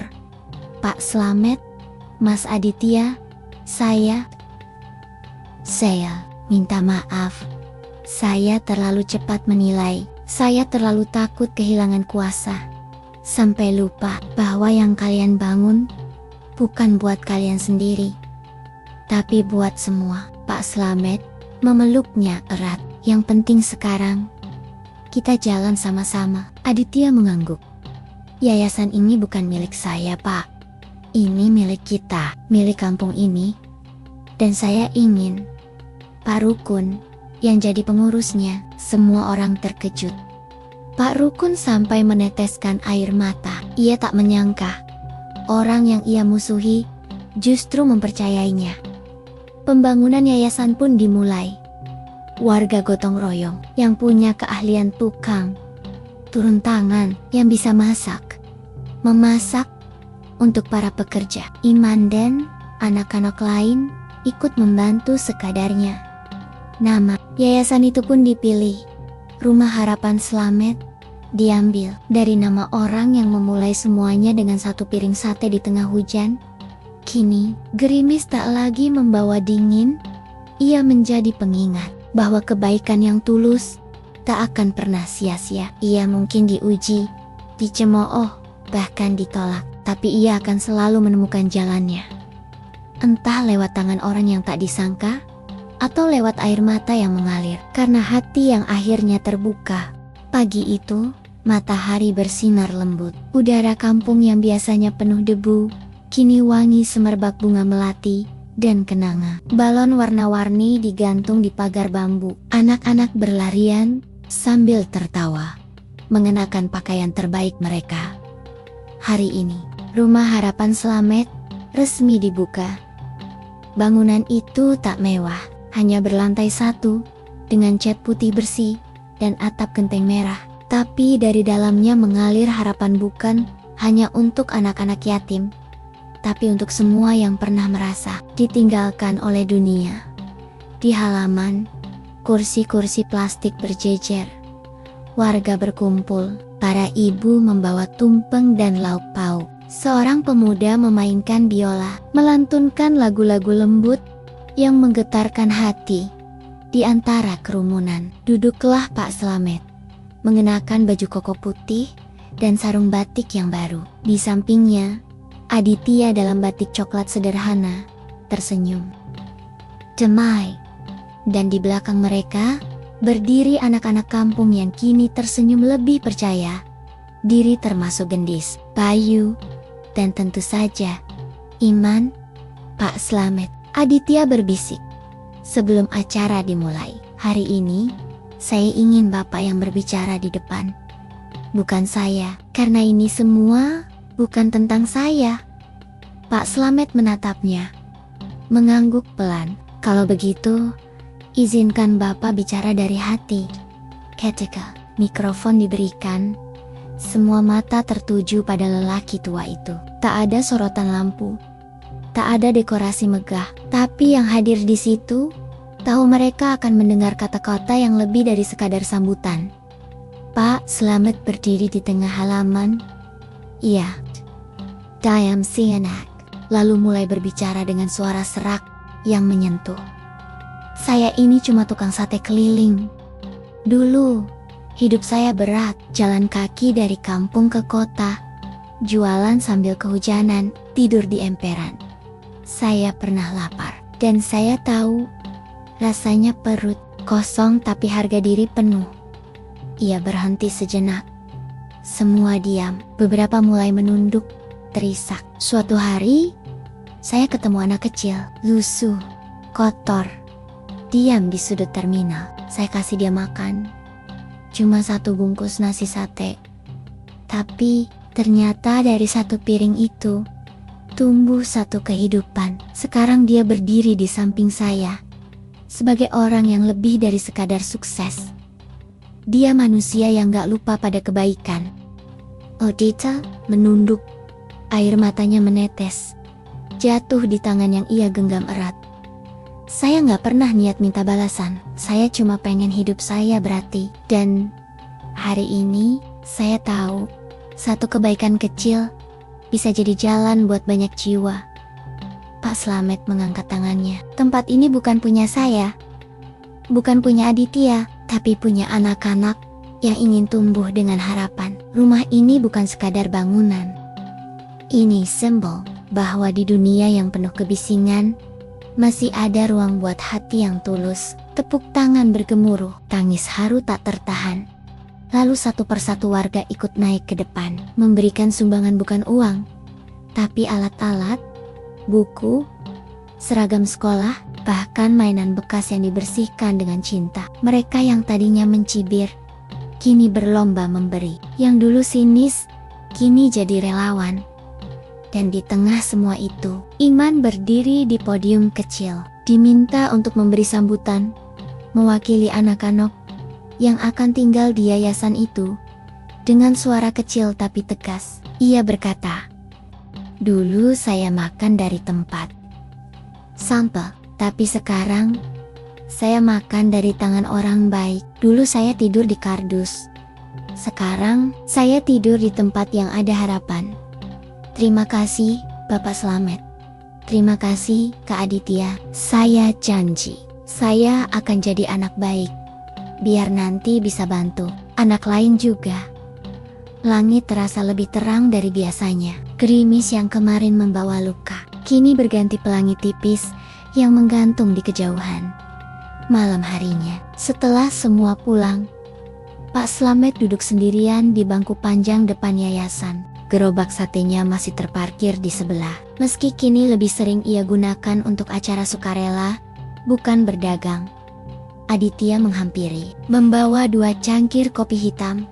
Speaker 1: "Pak Slamet, Mas Aditya, saya minta maaf. Saya terlalu cepat menilai. Saya terlalu takut kehilangan kuasa. Sampai lupa bahwa yang kalian bangun bukan buat kalian sendiri, tapi buat semua." Pak Slamet memeluknya erat. "Yang penting sekarang, kita jalan sama-sama." Aditya mengangguk. "Yayasan ini bukan milik saya, Pak. Ini milik kita, milik kampung ini. Dan saya ingin Pak Rukun yang jadi pengurusnya." Semua orang terkejut. Pak Rukun sampai meneteskan air mata. Ia tak menyangka orang yang ia musuhi justru mempercayainya. Pembangunan yayasan pun dimulai. Warga gotong royong yang punya keahlian tukang turun tangan, yang bisa memasak untuk para pekerja. Iman dan anak-anak lain ikut membantu sekadarnya. Nama yayasan itu pun dipilih. Rumah Harapan Slamet diambil dari nama orang yang memulai semuanya dengan satu piring sate di tengah hujan. Kini, gerimis tak lagi membawa dingin. Ia menjadi pengingat bahwa kebaikan yang tulus tak akan pernah sia-sia. Ia mungkin diuji, dicemooh, bahkan ditolak, tapi ia akan selalu menemukan jalannya. Entah lewat tangan orang yang tak disangka, atau lewat air mata yang mengalir karena hati yang akhirnya terbuka. Pagi itu, matahari bersinar lembut. Udara kampung yang biasanya penuh debu, kini wangi semerbak bunga melati dan kenanga. Balon warna-warni digantung di pagar bambu. Anak-anak berlarian sambil tertawa, mengenakan pakaian terbaik mereka. Hari ini, Rumah Harapan Slamet resmi dibuka. Bangunan itu tak mewah, hanya berlantai satu, dengan cat putih bersih dan atap genteng merah. Tapi dari dalamnya mengalir harapan bukan hanya untuk anak-anak yatim, tapi untuk semua yang pernah merasa ditinggalkan oleh dunia. Di halaman, kursi-kursi plastik berjejer. Warga berkumpul, para ibu membawa tumpeng dan lauk pauk. Seorang pemuda memainkan biola, melantunkan lagu-lagu lembut yang menggetarkan hati. Di antara kerumunan, duduklah Pak Slamet, mengenakan baju koko putih dan sarung batik yang baru. Di sampingnya, Aditya dalam batik coklat sederhana, tersenyum. Damai. Dan di belakang mereka, berdiri anak-aanak kampung yang kini tersenyum lebih percaya diri termasuk Gendis, Bayu, dan tentu saja Iman, Pak Slamet. Aditya berbisik sebelum acara dimulai. Hari ini, saya ingin Bapak yang berbicara di depan. Bukan saya, karena ini semua bukan tentang saya. Pak Slamet menatapnya, mengangguk pelan. Kalau begitu, izinkan Bapak bicara dari hati. Ketika mikrofon diberikan, semua mata tertuju pada lelaki tua itu. Tak ada sorotan lampu, tak ada dekorasi megah, tapi yang hadir di situ tahu mereka akan mendengar kata-kata yang lebih dari sekadar sambutan. Pak Slamet berdiri di tengah halaman. Iya, Dayam Sianak, lalu mulai berbicara dengan suara serak yang menyentuh. Saya ini cuma tukang sate keliling. Dulu, hidup saya berat, jalan kaki dari kampung ke kota, jualan sambil kehujanan, tidur di emperan. Saya pernah lapar, dan saya tahu rasanya perut kosong tapi harga diri penuh. Ia berhenti sejenak. Semua diam, beberapa mulai menunduk, terisak. Suatu hari, saya ketemu anak kecil, lusuh, kotor, diam di sudut terminal. Saya kasih dia makan, cuma 1 bungkus nasi sate. Tapi ternyata dari 1 piring itu tumbuh 1 kehidupan. Sekarang dia berdiri di samping saya sebagai orang yang lebih dari sekadar sukses. Dia manusia yang gak lupa pada kebaikan. Odita menunduk, air matanya menetes, jatuh di tangan yang ia genggam erat. Saya gak pernah niat minta balasan, saya cuma pengen hidup saya berarti. Dan hari ini saya tahu 1 kebaikan kecil bisa jadi jalan buat banyak jiwa. Pak Slamet mengangkat tangannya. Tempat ini bukan punya saya, bukan punya Aditya, tapi punya anak-anak yang ingin tumbuh dengan harapan. Rumah ini bukan sekadar bangunan. Ini simbol bahwa di dunia yang penuh kebisingan, masih ada ruang buat hati yang tulus. Tepuk tangan bergemuruh, tangis haru tak tertahan. Lalu 1 persatu warga ikut naik ke depan, memberikan sumbangan bukan uang, tapi alat-alat, buku, seragam sekolah, bahkan mainan bekas yang dibersihkan dengan cinta. Mereka yang tadinya mencibir, kini berlomba memberi. Yang dulu sinis, kini jadi relawan. Dan di tengah semua itu, Iman berdiri di podium kecil, diminta untuk memberi sambutan, mewakili anak-anak yang akan tinggal di yayasan itu. Dengan suara kecil tapi tegas, ia berkata, "Dulu saya makan dari tempat sampah, tapi sekarang saya makan dari tangan orang baik. Dulu saya tidur di kardus, sekarang saya tidur di tempat yang ada harapan. Terima kasih, Bapak Slamet. Terima kasih, Kak Aditya. Saya janji, saya akan jadi anak baik, biar nanti bisa bantu anak lain juga." Langit terasa lebih terang dari biasanya. Gerimis yang kemarin membawa luka, kini berganti pelangi tipis yang menggantung di kejauhan. Malam harinya, setelah semua pulang, Pak Slamet duduk sendirian di bangku panjang depan yayasan. Gerobak satenya masih terparkir di sebelah. Meski kini lebih sering ia gunakan untuk acara sukarela, bukan berdagang. Aditya menghampiri, membawa 2 cangkir kopi hitam.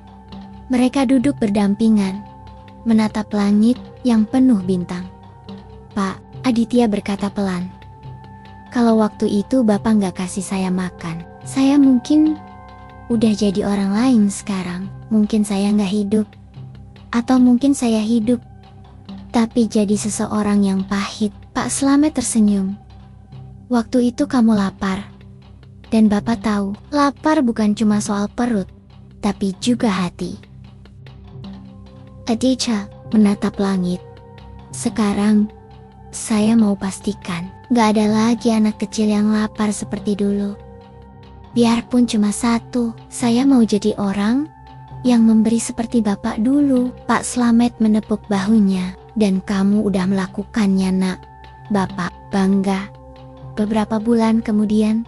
Speaker 1: Mereka duduk berdampingan, menatap langit yang penuh bintang. "Pak," Aditya berkata pelan, "kalau waktu itu Bapak nggak kasih saya makan, saya mungkin udah jadi orang lain sekarang. Mungkin saya nggak hidup, atau mungkin saya hidup, tapi jadi seseorang yang pahit." Pak Slamet tersenyum. "Waktu itu kamu lapar, dan Bapak tahu, lapar bukan cuma soal perut, tapi juga hati." Aditya menatap langit. "Sekarang, saya mau pastikan, gak ada lagi anak kecil yang lapar seperti dulu. Biarpun cuma 1, saya mau jadi orang yang memberi seperti Bapak dulu." Pak Slamet menepuk bahunya. "Dan kamu udah melakukannya, Nak." Bapak bangga. Beberapa bulan kemudian,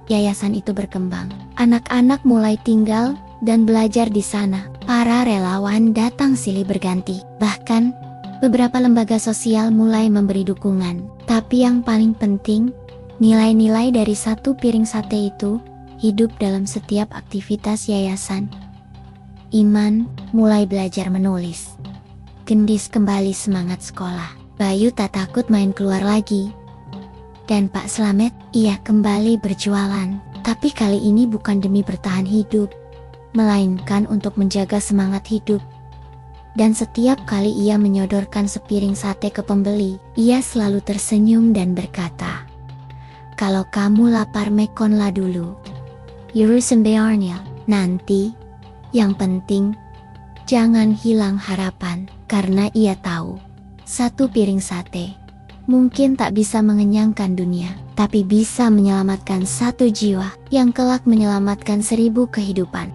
Speaker 1: yayasan itu berkembang. Anak-anak mulai tinggal dan belajar di sana. Para relawan datang silih berganti. Bahkan, beberapa lembaga sosial mulai memberi dukungan. Tapi yang paling penting, nilai-nilai dari satu piring sate itu hidup dalam setiap aktivitas yayasan. Iman mulai belajar menulis. Gendis kembali semangat sekolah. Bayu tak takut main keluar lagi. Dan Pak Slamet, ia kembali berjualan. Tapi kali ini bukan demi bertahan hidup, melainkan untuk menjaga semangat hidup. Dan setiap kali ia menyodorkan sepiring sate ke pembeli, ia selalu tersenyum dan berkata, "Kalau kamu lapar mekonlah dulu. Urusan bayarnya nanti. Yang penting, jangan hilang harapan." Karena ia tahu, satu piring sate mungkin tak bisa mengenyangkan dunia, tapi bisa menyelamatkan satu jiwa yang kelak menyelamatkan 1000 kehidupan.